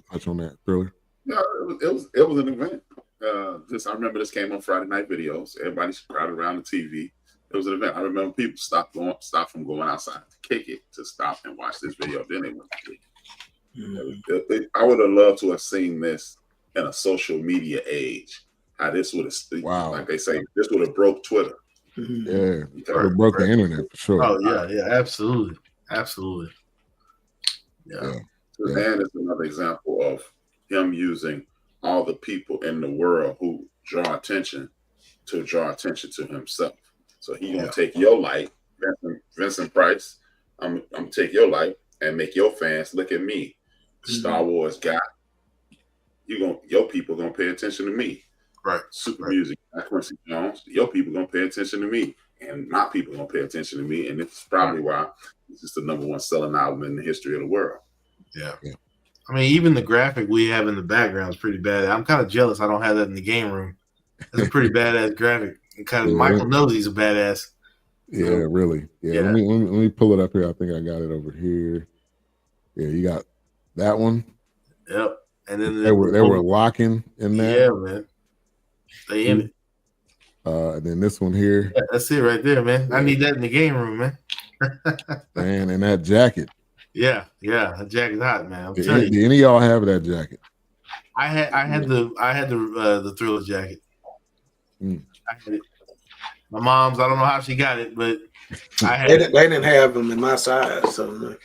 A: touch on that, Thriller.
D: No, it was an event. I remember this came on Friday night videos. Everybody's crowded around the TV. It was an event. I remember people stopped from going outside to kick it to stop and watch this video. Then they went to sleep. I would have loved to have seen this in a social media age. How this would have, like they say, this would have broke Twitter.
A: Yeah, it would have broke the internet for sure.
B: Oh yeah, absolutely. Yeah.
D: And it's another example of him using all the people in the world who draw attention to himself. So he gonna take your light, Vincent Price. I'm gonna take your light and make your fans look at me, Star Wars guy. Your people gonna pay attention to me.
B: Right.
D: Super music, Quincy Jones. Your people gonna pay attention to me, and my people gonna pay attention to me, and it's probably why this is the #1 selling album in the history of the world.
B: Yeah. I mean, even the graphic we have in the background is pretty bad. I'm kind of jealous I don't have that in the game room. It's a pretty badass graphic. Michael knows he's a badass. So,
A: yeah, really. Yeah. Let me pull it up here. I think I got it over here. Yeah, you got that one.
B: Yep. And then
A: they were locking in that.
B: Yeah, man. They in it.
A: And then this one here.
B: Yeah, that's it right there, man. I need that in the game room, man.
A: Man, and that jacket.
B: Yeah, that jacket's hot, man.
A: Did any of y'all have that jacket?
B: I had the Thriller jacket. I had it. My mom's, I don't know how she got it, but I had
C: it. They didn't have them in my size, so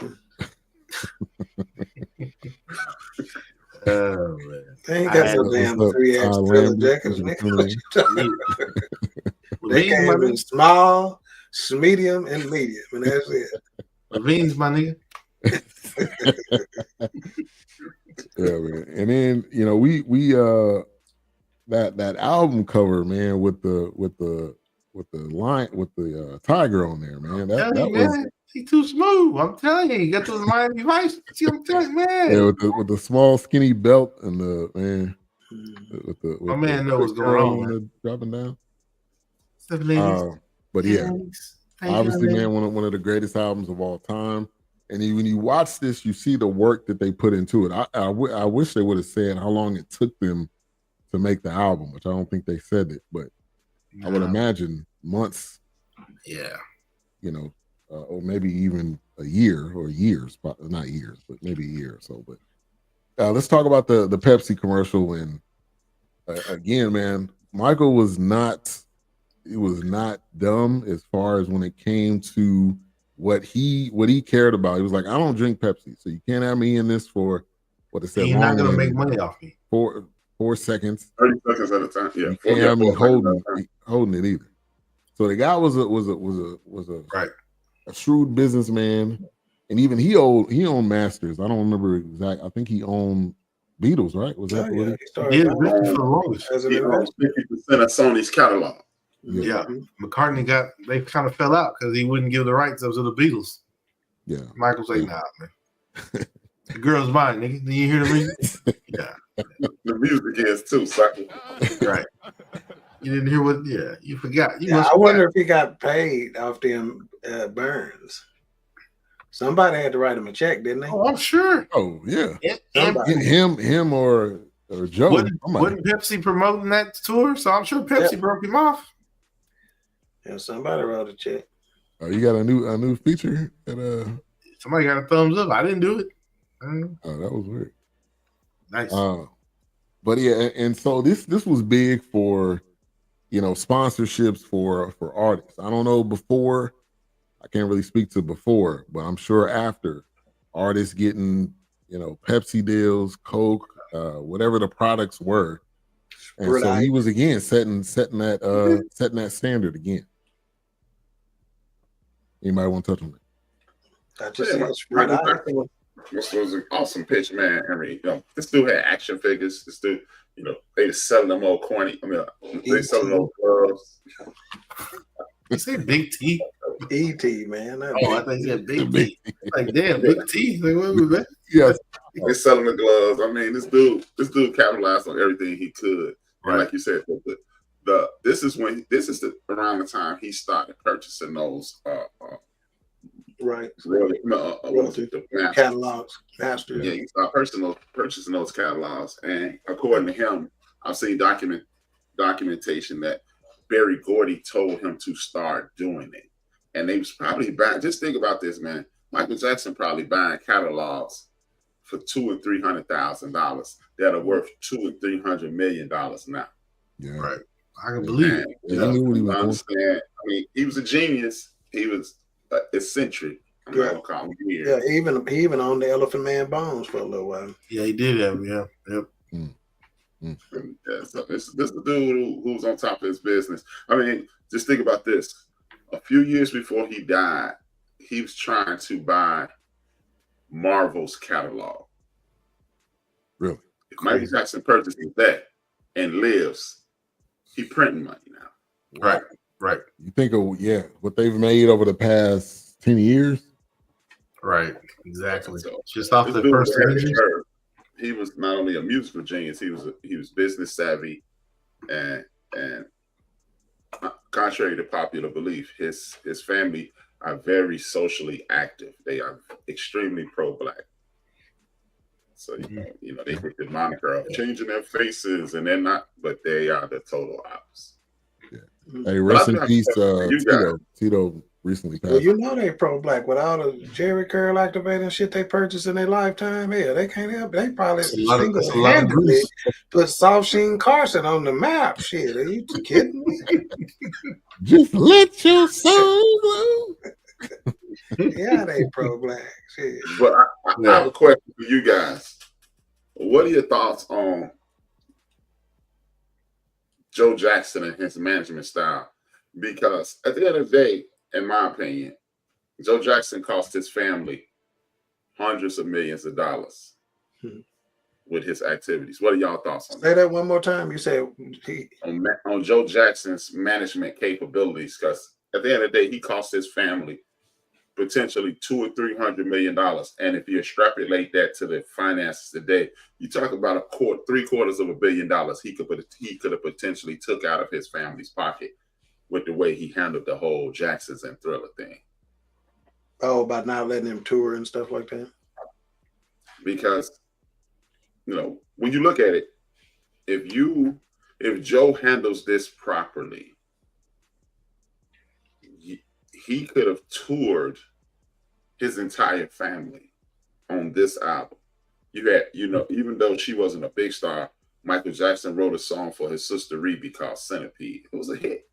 B: oh man.
C: They ain't got no damn 3X Thriller jackets. They came in small, medium, and medium, and that's it.
B: Levine's my nigga.
A: Yeah, man. And then we that album cover, man, with the line with the tiger on there, man. That was
B: he too smooth. I'm telling you, he got those Miami Vice. I'm telling you, man.
A: Yeah, with the small skinny belt and the man.
B: My man knows what's going on.
A: Dropping down.
B: But
A: yeah, obviously, man, one of the greatest albums of all time. And when you watch this, you see the work that they put into it. I wish they would have said how long it took them to make the album, which I don't think they said it, but I would imagine months.
B: Yeah.
A: Or maybe even a year or years, not years, but maybe a year or so. But Let's talk about the Pepsi commercial. And again, man, Michael was not dumb as far as when it came to what he cared about. He was like, I don't drink Pepsi, so you can't have me in this for what it said.
B: You're not gonna make money off me.
A: 4 seconds.
D: 30 seconds at a time. Yeah.
A: You can't have me holding it either. So the guy was a shrewd businessman, and even he owned Masters. I don't remember exact. I think he owned Beatles, right? Was that what
B: he owned
D: 50% of Sony's catalog.
B: Yeah. McCartney they kind of fell out because he wouldn't give the rights up to the Beatles.
A: Yeah.
B: Michael's like, nah, man. The girl's mine, nigga. Did you hear the music? Yeah.
D: The music is too, sucker.
B: Right. You didn't hear what? Yeah, you forgot.
C: I wonder if he got paid off them Burns. Somebody had to write him a check, didn't they?
B: Oh, I'm sure.
A: Oh, yeah.
B: Him
A: or Joe.
B: Wasn't Pepsi promoting that tour? So I'm sure Pepsi broke him off.
C: Yeah, somebody wrote a check.
A: Oh, you got a new feature that
B: somebody got a thumbs up. I didn't do it.
A: Oh, that was weird.
B: Nice.
A: But yeah, and so this was big for sponsorships for artists. I don't know before. I can't really speak to before, but I'm sure after artists getting Pepsi deals, Coke, whatever the products were, and so he was again setting that standard again. Anybody want to touch on it?
D: This was an awesome pitch, man. I mean, this dude had action figures. This dude, they just selling them all corny. I mean, they selling those gloves.
B: You say Big T?
C: E.T., man.
B: I thought you said Big T. Like, damn, Big T. Like, what was that?
A: Yes.
D: They selling the gloves. I mean, this dude capitalized on everything he could. Right. And like you said, this is around the time he started purchasing those
C: right.
D: Really,
C: the catalogs. Masters.
D: Yeah, he started purchasing those catalogs. And according to him, I've seen documentation that Berry Gordy told him to start doing it. And they was probably buying, just think about this, man. Michael Jackson probably buying catalogs for $200,000 and $300,000 that are worth $200 and $300 million now.
A: Yeah.
B: Right. I can believe it.
A: Yeah, I knew what he was
D: understand. I mean, he was a genius. He was eccentric. I'm not gonna call him weird.
C: Yeah, he even owned the Elephant Man Bones for a little while.
B: Yeah, he did have. Yeah. Yep.
D: Yeah, so this is the dude who's on top of his business. I mean, just think about this. A few years before he died, he was trying to buy Marvel's catalog.
A: Really?
D: If Michael Jackson purchases that and lives, he printing money now.
B: Right.
A: You think of what they've made over the past 10 years?
B: Right. Exactly.
D: So,
B: just off the first year.
D: He was not only a musical genius, he was business savvy, and contrary to popular belief, his family are very socially active. They are extremely pro-Black. So they get the moniker of changing their faces, and they're not, but they are the total opposite.
A: Yeah. Hey, rest in peace, Tito recently passed.
C: Well, they pro-Black with all the Jerry curl activating shit they purchased in their lifetime. Yeah, they can't help. They probably single-handedly put Soft Sheen Carson on the map. Shit, are you kidding me?
A: Just let your soul go.
C: Yeah, they pro-Black. Shit.
D: But I have a question for you guys. What are your thoughts on Joe Jackson and his management style? Because at the end of the day, in my opinion, Joe Jackson cost his family hundreds of millions of dollars with his activities. What are y'all thoughts on that?
C: Say that one more time. You said
D: on Joe Jackson's management capabilities, because at the end of the day, he cost his family potentially $200 or $300 million. And if you extrapolate that to the finances today, you talk about $750 million he could have potentially took out of his family's pocket with the way he handled the whole Jacksons and Thriller thing.
C: Oh, about not letting him tour and stuff like that?
D: Because, when you look at it, if Joe handles this properly, he could have toured his entire family on this album You had, even though she wasn't a big star, Michael Jackson wrote a song for his sister Rebe called Centipede. It was a hit.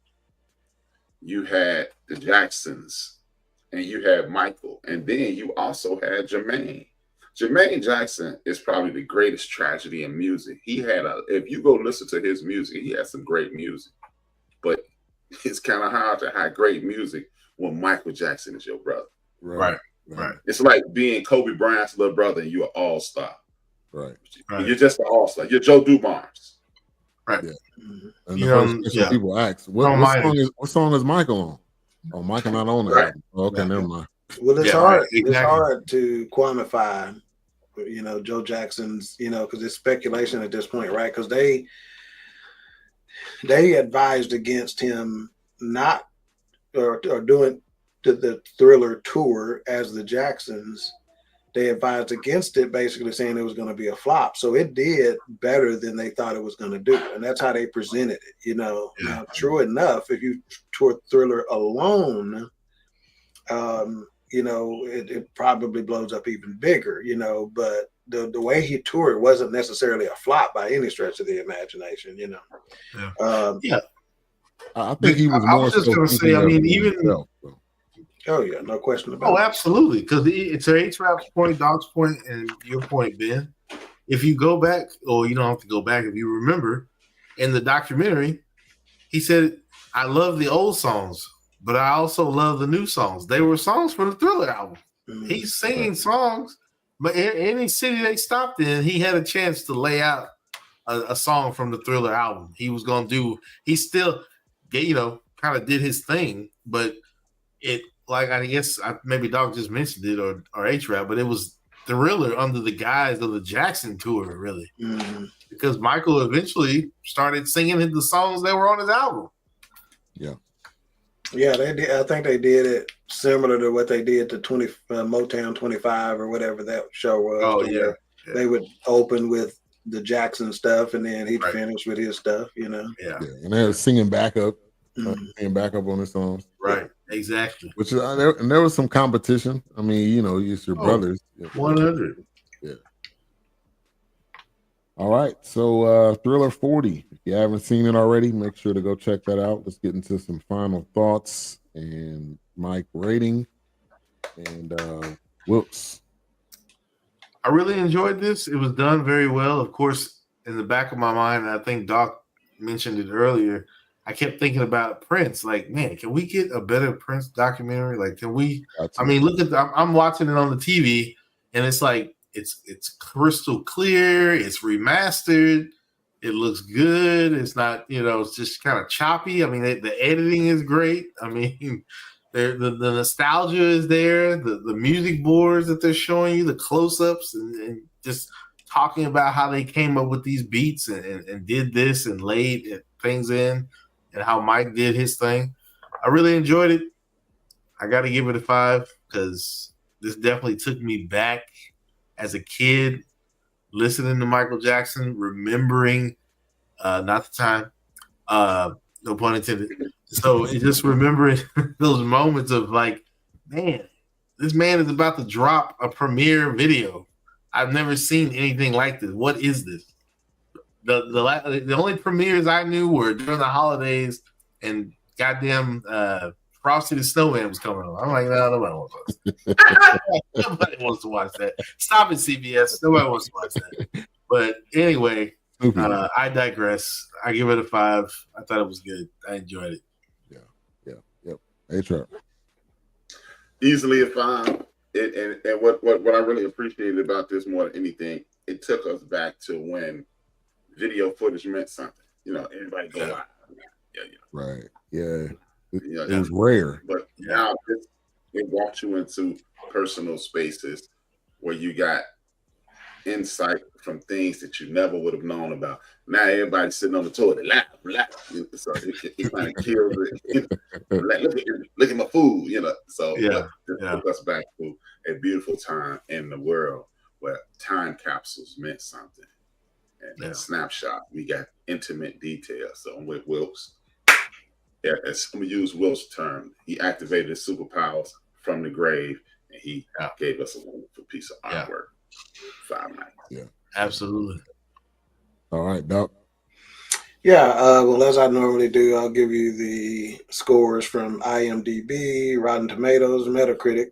D: You had the Jacksons, and you had Michael, and then you also had Jermaine. Jermaine Jackson is probably the greatest tragedy in music. If you go listen to his music, he has some great music, but it's kind of hard to have great music when Michael Jackson is your brother.
B: Right.
D: It's like being Kobe Bryant's little brother and you're an all-star.
A: Right.
D: You're just an all-star. You're Joe Dumars.
B: Right.
A: Yeah. And the first question people ask, what song is Michael on? Oh, Michael not on the album. Oh, okay, never mind.
C: Well, it's hard. Exactly. It's hard to quantify, Joe Jackson's, because it's speculation at this point, right? Because they advised against him not or doing the Thriller tour as the Jacksons. They advised against it, basically saying it was going to be a flop. So it did better than they thought it was going to do, and that's how they presented it. Now, true enough, if you tour Thriller alone, it probably blows up even bigger. But the way he toured wasn't necessarily a flop by any stretch of the imagination.
A: I think he was more.
B: I was just going to say, even.
A: Himself, so.
C: Oh yeah, no question about it.
B: Oh, absolutely. Because it's HRap's point, Dawk's point, and your point, Ben. If you go back, or you don't have to go back, if you remember, in the documentary, he said, "I love the old songs, but I also love the new songs." They were songs from the Thriller album. Mm-hmm. He's singing songs, but in any city they stopped in, he had a chance to lay out a song from the Thriller album. He was going to do. He still, kind of did his thing, but it. Like, I guess maybe Dawk just mentioned it or HRap, but it was Thriller under the guise of the Jackson tour, really. Mm-hmm. Because Michael eventually started singing the songs that were on his album.
A: Yeah.
C: Yeah, they did. I think they did it similar to what they did to Motown 25 or whatever that show was.
B: Oh, yeah.
C: They would open with the Jackson stuff, and then he'd finish with his stuff,
B: Yeah.
A: And they were singing backup. Singing backup on the songs.
B: Right. Exactly.
A: Which is there was some competition. I mean, it's your brothers.
B: 100.
A: Yeah. All right. So Thriller 40. If you haven't seen it already, make sure to go check that out. Let's get into some final thoughts and Mike rating and Wiilks.
B: I really enjoyed this. It was done very well. Of course, in the back of my mind, I think Dawk mentioned it earlier. I kept thinking about Prince. Like, man, can we get a better Prince documentary? Like, can we? Look at. I'm watching it on the TV, and it's like it's crystal clear. It's remastered. It looks good. It's not, it's just kind of choppy. I mean, the editing is great. I mean, the nostalgia is there. The music boards that they're showing you, the close-ups, and just talking about how they came up with these beats and did this and laid things in. And how Mike did his thing. I really enjoyed it. I got to give it a 5 because this definitely took me back as a kid, listening to Michael Jackson, remembering, not the time, no pun intended. So just remembering those moments of like, man, this man is about to drop a premiere video. I've never seen anything like this. What is this? The only premieres I knew were during the holidays, and goddamn Frosty the Snowman was coming on. I'm like, no, nobody wants to watch that. Nobody wants to watch that. Stop it, CBS. Nobody wants to watch that. But anyway, I digress. I give it a 5. I thought it was good. I enjoyed it.
A: Yep. HRap.
D: Easily a 5. And what I really appreciated about this more than anything, it took us back to when video footage meant something. Everybody go live.
A: Right. Yeah. It was rare.
D: But now it walks you into personal spaces where you got insight from things that you never would have known about. Now everybody's sitting on the toilet, laugh. So it kind of kills it. Look at my food, So it took us back to a beautiful time in the world where time capsules meant something. And snapshot, we got intimate details. So I'm with Wiilks. I'm gonna use Wiilks' term. He activated his superpowers from the grave, and he gave us a wonderful piece of artwork. 5 nights.
A: Yeah,
B: absolutely.
A: All right, Dawk.
C: Yeah, well, as I normally do, I'll give you the scores from IMDb, Rotten Tomatoes, Metacritic.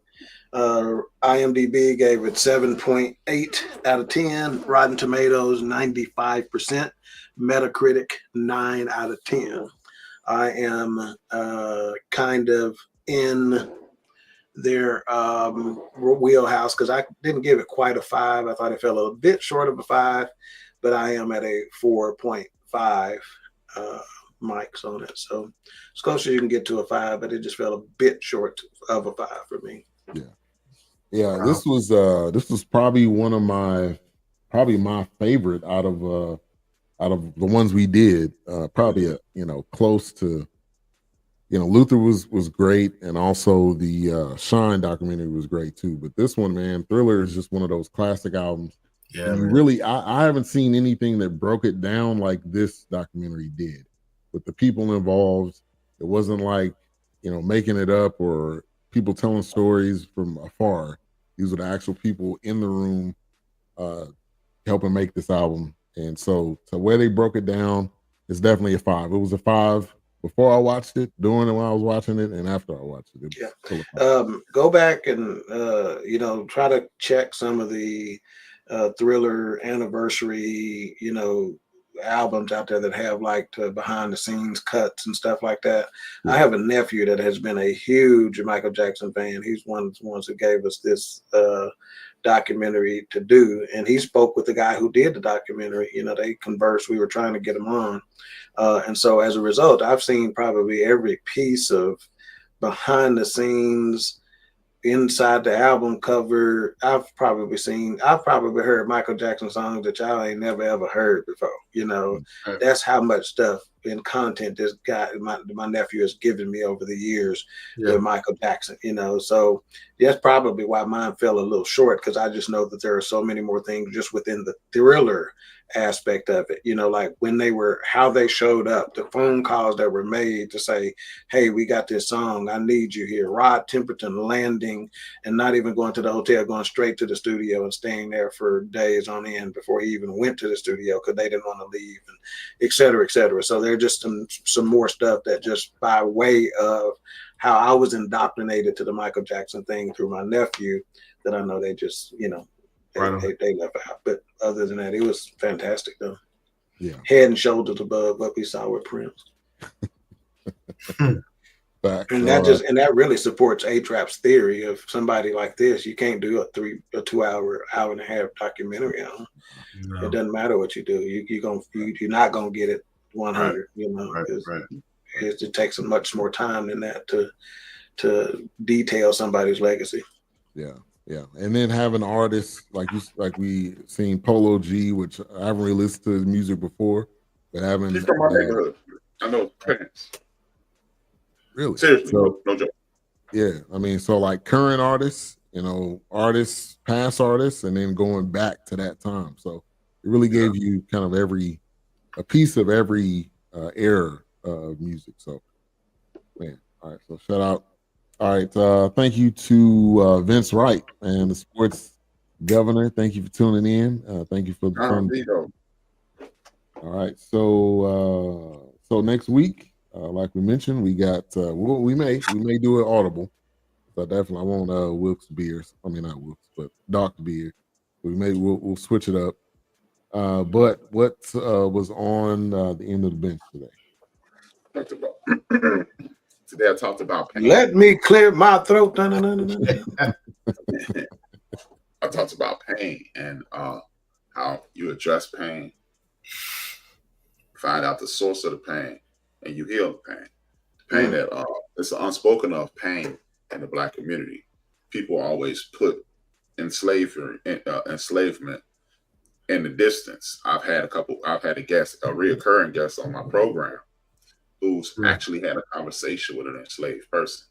C: IMDb gave it 7.8 out of 10. Rotten Tomatoes, 95%. Metacritic, 9 out of 10. I am kind of in their wheelhouse because I didn't give it quite a 5. I thought it fell a bit short of a 5, but I am at a 4.5 mics on it. So as close as you can get to a 5, but it just fell a bit short of a 5 for me.
A: Yeah. Wow. This was probably my favorite out of the ones we did. Probably close to. Luther was great, and also the Shine documentary was great too. But this one, man, Thriller is just one of those classic albums.
B: Yeah,
A: and you really, I haven't seen anything that broke it down like this documentary did. With the people involved, it wasn't like making it up or people telling stories from afar. These are the actual people in the room helping make this album. And so where they broke it down is definitely a 5. It was a 5 before I watched it, during it when I was watching it, and after I watched it.
C: Go back and try to check some of the Thriller anniversary, albums out there that have like behind the scenes cuts and stuff like that. Yeah. I have a nephew that has been a huge Michael Jackson fan. He's one of the ones who gave us this documentary to do, and he spoke with the guy who did the documentary. They conversed. We were trying to get him on, and so as a result, I've seen probably every piece of behind the scenes, inside the album cover. I've probably heard Michael Jackson songs that y'all ain't never ever heard before. That's how much stuff and content this guy, my nephew, has given me over the years with Michael Jackson. So that's probably why mine fell a little short, because I just know that there are so many more things just within the Thriller aspect of it, like how they showed up, the phone calls that were made to say, hey, we got this song, I need you here. Rod Temperton landing and not even going to the hotel, going straight to the studio and staying there for days on end before he even went to the studio because they didn't want to leave, and et cetera, et cetera. So there's just some more stuff that just by way of how I was indoctrinated to the Michael Jackson thing through my nephew, that I know they just, they left out. But other than that, it was fantastic though.
A: Yeah.
C: Head and shoulders above what we saw with Prince. And that really supports HRap's theory of somebody like this. You can't do a 2 hour and a half documentary on. No. It doesn't matter what you do. You're not gonna get it 100. Right. It takes much more time than that to detail somebody's legacy.
A: Yeah, and then having artists like we seen Polo G, which I haven't really listened to his music before, but having
D: he's from my neighborhood. I know Prince.
A: Really?
D: Seriously, no joke.
A: Yeah, I mean, so like current artists, artists, past artists, and then going back to that time. So it really gave you kind of a piece of every era of music. So, man, all right. So shout out. All right. Thank you to Vince Wright and the sports governor. Thank you for tuning in. Thank you for the fun. All right. So next week, like we mentioned, we got we may do it audible. So definitely I want Wiilks beers. I mean not Wiilks, but Dawk beer. We'll switch it up. But what was on the end of the bench today?
D: Today I talked about pain.
C: Let me clear my throat.
D: I talked about pain and how you address pain, find out the source of the pain, and you heal the pain. The pain that it's an unspoken of pain in the Black community. People always put enslavement in the distance. I've had a reoccurring guest on my program who's actually had a conversation with an enslaved person.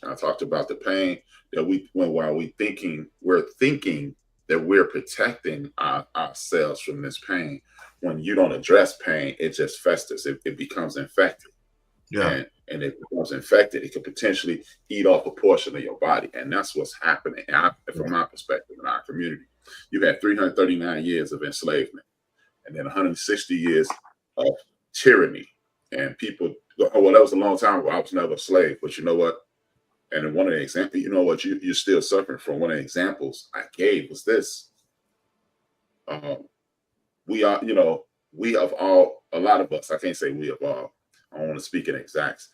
D: And I talked about the pain that we're thinking that we're protecting ourselves from this pain. When you don't address pain, it just festers. It becomes infected. Yeah. And if it becomes infected, it could potentially eat off a portion of your body. And that's what's happening from my perspective in our community. You had 339 years of enslavement, and then 160 years of tyranny. And people, oh, well, that was a long time ago. I was never a slave, but you know what? And in one of the examples, you know what, you're still suffering from. One of the examples I gave was this. We are, you know, we have all, a lot of us, I can't say we have all, I don't want to speak in exacts,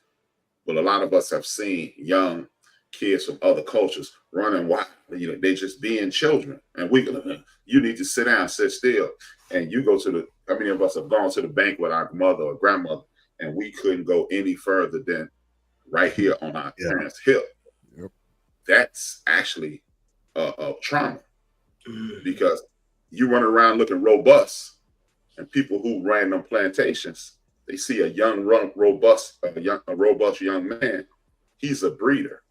D: but a lot of us have seen young kids from other cultures running wild. You know, they just being children. And you need to sit down, sit still. And you go to how many of us have gone to the bank with our mother or grandmother, and we couldn't go any further than right here on our parents' hip. Yep. That's actually a trauma, because you run around looking robust, and people who ran them plantations, they see a young, robust young man. He's a breeder.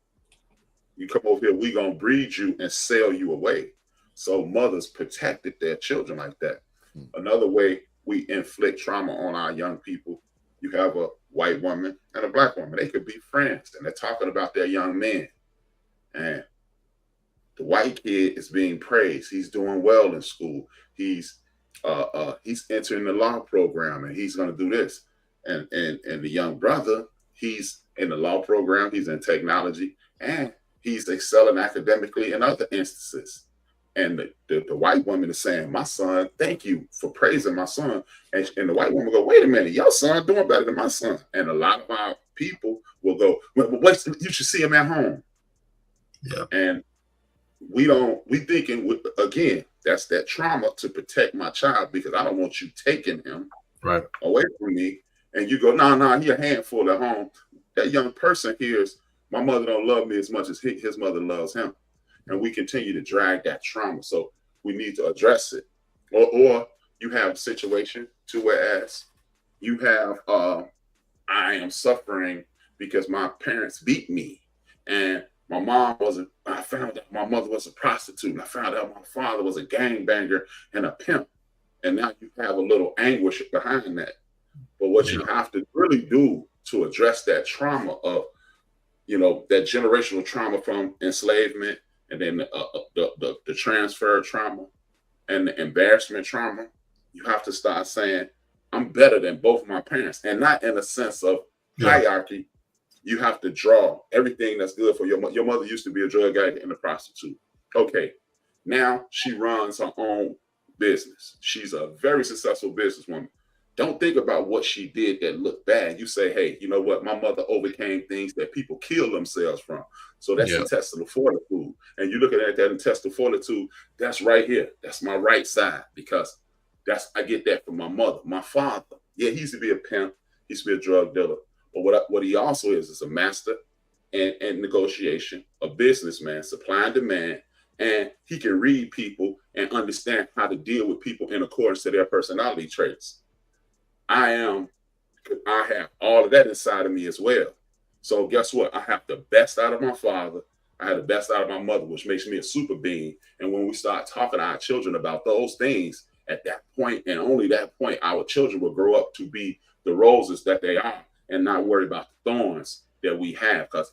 D: You come over here, we gonna breed you and sell you away. So mothers protected their children like that. Another way we inflict trauma on our young people, you have a white woman and a black woman. They could be friends, and they're talking about their young men. And the white kid is being praised. He's doing well in school. He's entering the law program, and he's going to do this. And the young brother, he's in the law program. He's in technology, and he's excelling academically in other instances. And the white woman is saying, "My son, thank you for praising my son." And the white woman go, "Wait a minute, your son doing better than my son." And a lot of our people will go, "Wait, you should see him at home." Yeah. And we thinking, again, that's that trauma to protect my child, because I don't want you taking him away from me. And you go, no, he a handful at home. That young person hears, my mother don't love me as much as his mother loves him. And we continue to drag that trauma. So we need to address it. Or you have a situation to whereas you have, I am suffering because my parents beat me. And my mom I found out my mother was a prostitute. And I found out my father was a gangbanger and a pimp. And now you have a little anguish behind that. But what you have to really do to address that trauma of, you know, that generational trauma from enslavement, and then the transfer trauma and the embarrassment trauma, you have to start saying, I'm better than both my parents. And not in a sense of hierarchy. You have to draw everything that's good for your mother. Your mother used to be a drug addict and a prostitute. Okay, now she runs her own business. She's a very successful businesswoman. Don't think about what she did that looked bad. You say, hey, you know what? My mother overcame things that people kill themselves from. So that's intestinal fortitude. And you're looking at that intestinal fortitude, that's right here. That's my right side, because I get that from my mother. My father, he used to be a pimp. He used to be a drug dealer. But what he also is a master and negotiation, a businessman, supply and demand, and he can read people and understand how to deal with people in accordance to their personality traits. I have all of that inside of me as well. So guess what? I have the best out of my father. I have the best out of my mother, which makes me a super being. And when we start talking to our children about those things, at that point and only that point, our children will grow up to be the roses that they are and not worry about the thorns that we have. Because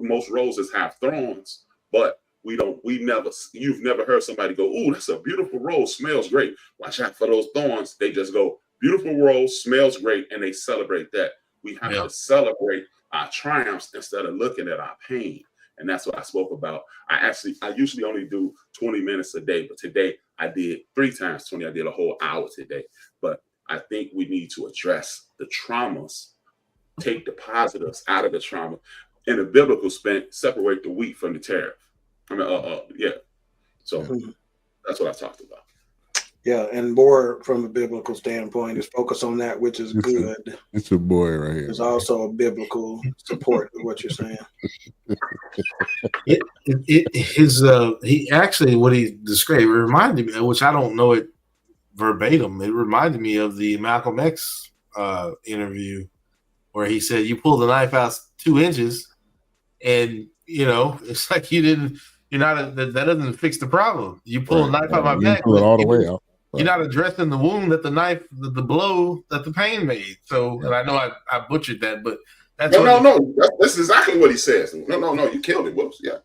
D: most roses have thorns, but you've never heard somebody go, "Ooh, that's a beautiful rose, smells great. Watch out for those thorns." They just go, "Beautiful rose, smells great," and they celebrate that. We have to celebrate our triumphs instead of looking at our pain. And that's what I spoke about. I usually only do 20 minutes a day, but today I did 3 times 20. I did a whole hour today. But I think we need to address the traumas, take the positives out of the trauma. In a biblical sense, separate the wheat from the tariff. So that's what I talked about.
C: Yeah, and more from a biblical standpoint is focus on that which is good.
A: It's a boy right here.
C: There's also a biblical support of what you're saying.
B: He actually, what he described, it reminded me, which I don't know it verbatim, it reminded me of the Malcolm X interview where he said, you pull the knife out 2 inches and, you know, it's like that doesn't fix the problem. You pull a knife out my back,
A: pull it all the way out.
B: You're not addressing the wound that the knife, the blow that the pain made. So, and I know I butchered that, but that's
D: no. That's exactly what he says. No. You killed it, Wiilks. Yeah,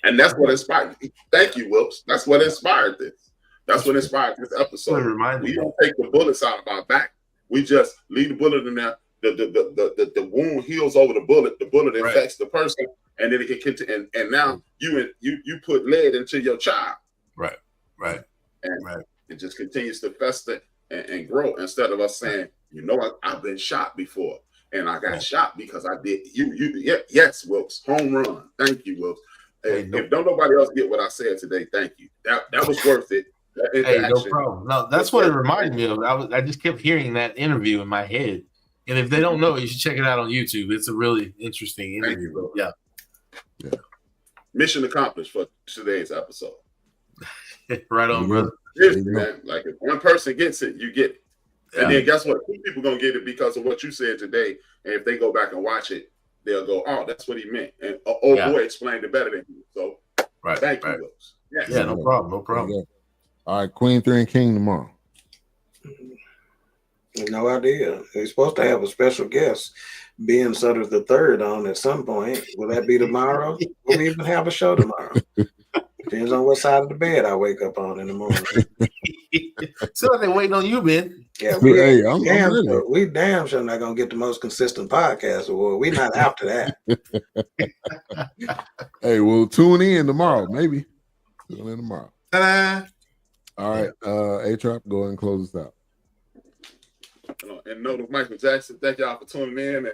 D: and that's what inspired. Thank you, Wiilks. That's what inspired this. That's what inspired this episode.
B: We
D: don't take the bullets out of our back. We just leave the bullet in there. The wound heals over the bullet. The bullet infects the person, and then it can. And now you put lead into your child.
B: Right.
D: And it just continues to fester and grow instead of us saying, I've been shot before, and I got shot because I did. Yes, Wiilks, home run. Thank you, Wiilks. If don't nobody else get what I said today, thank you. That was worth it.
B: Hey, no problem. No, that's what it reminded me of. I just kept hearing that interview in my head. And if they don't know it, you should check it out on YouTube. It's a really interesting interview. Yeah.
D: Mission accomplished for today's episode.
B: Right on, brother.
D: Man. Like if one person gets it, you get it. And then guess what? 2 people gonna get it because of what you said today. And if they go back and watch it, they'll go, "Oh, that's what he meant." And boy explained it better than you. So thank you, Wiilks.
B: Yes. Yeah, no problem.
A: All right, Queen 3 and King tomorrow.
C: No idea. They're supposed to have a special guest, being Sutter the Third, on at some point. Will that be tomorrow? Will we even have a show tomorrow? Depends on what side of the bed I wake up on in the morning.
B: So they're waiting on you, man.
C: Yeah, we damn sure not gonna get the most consistent podcast award. We're not after
A: that. Hey, we'll tune in tomorrow, maybe. Tune in tomorrow.
B: Ta-da!
A: All right, HRap, go ahead and close us out.
D: And note of Michael Jackson, thank y'all for tuning in.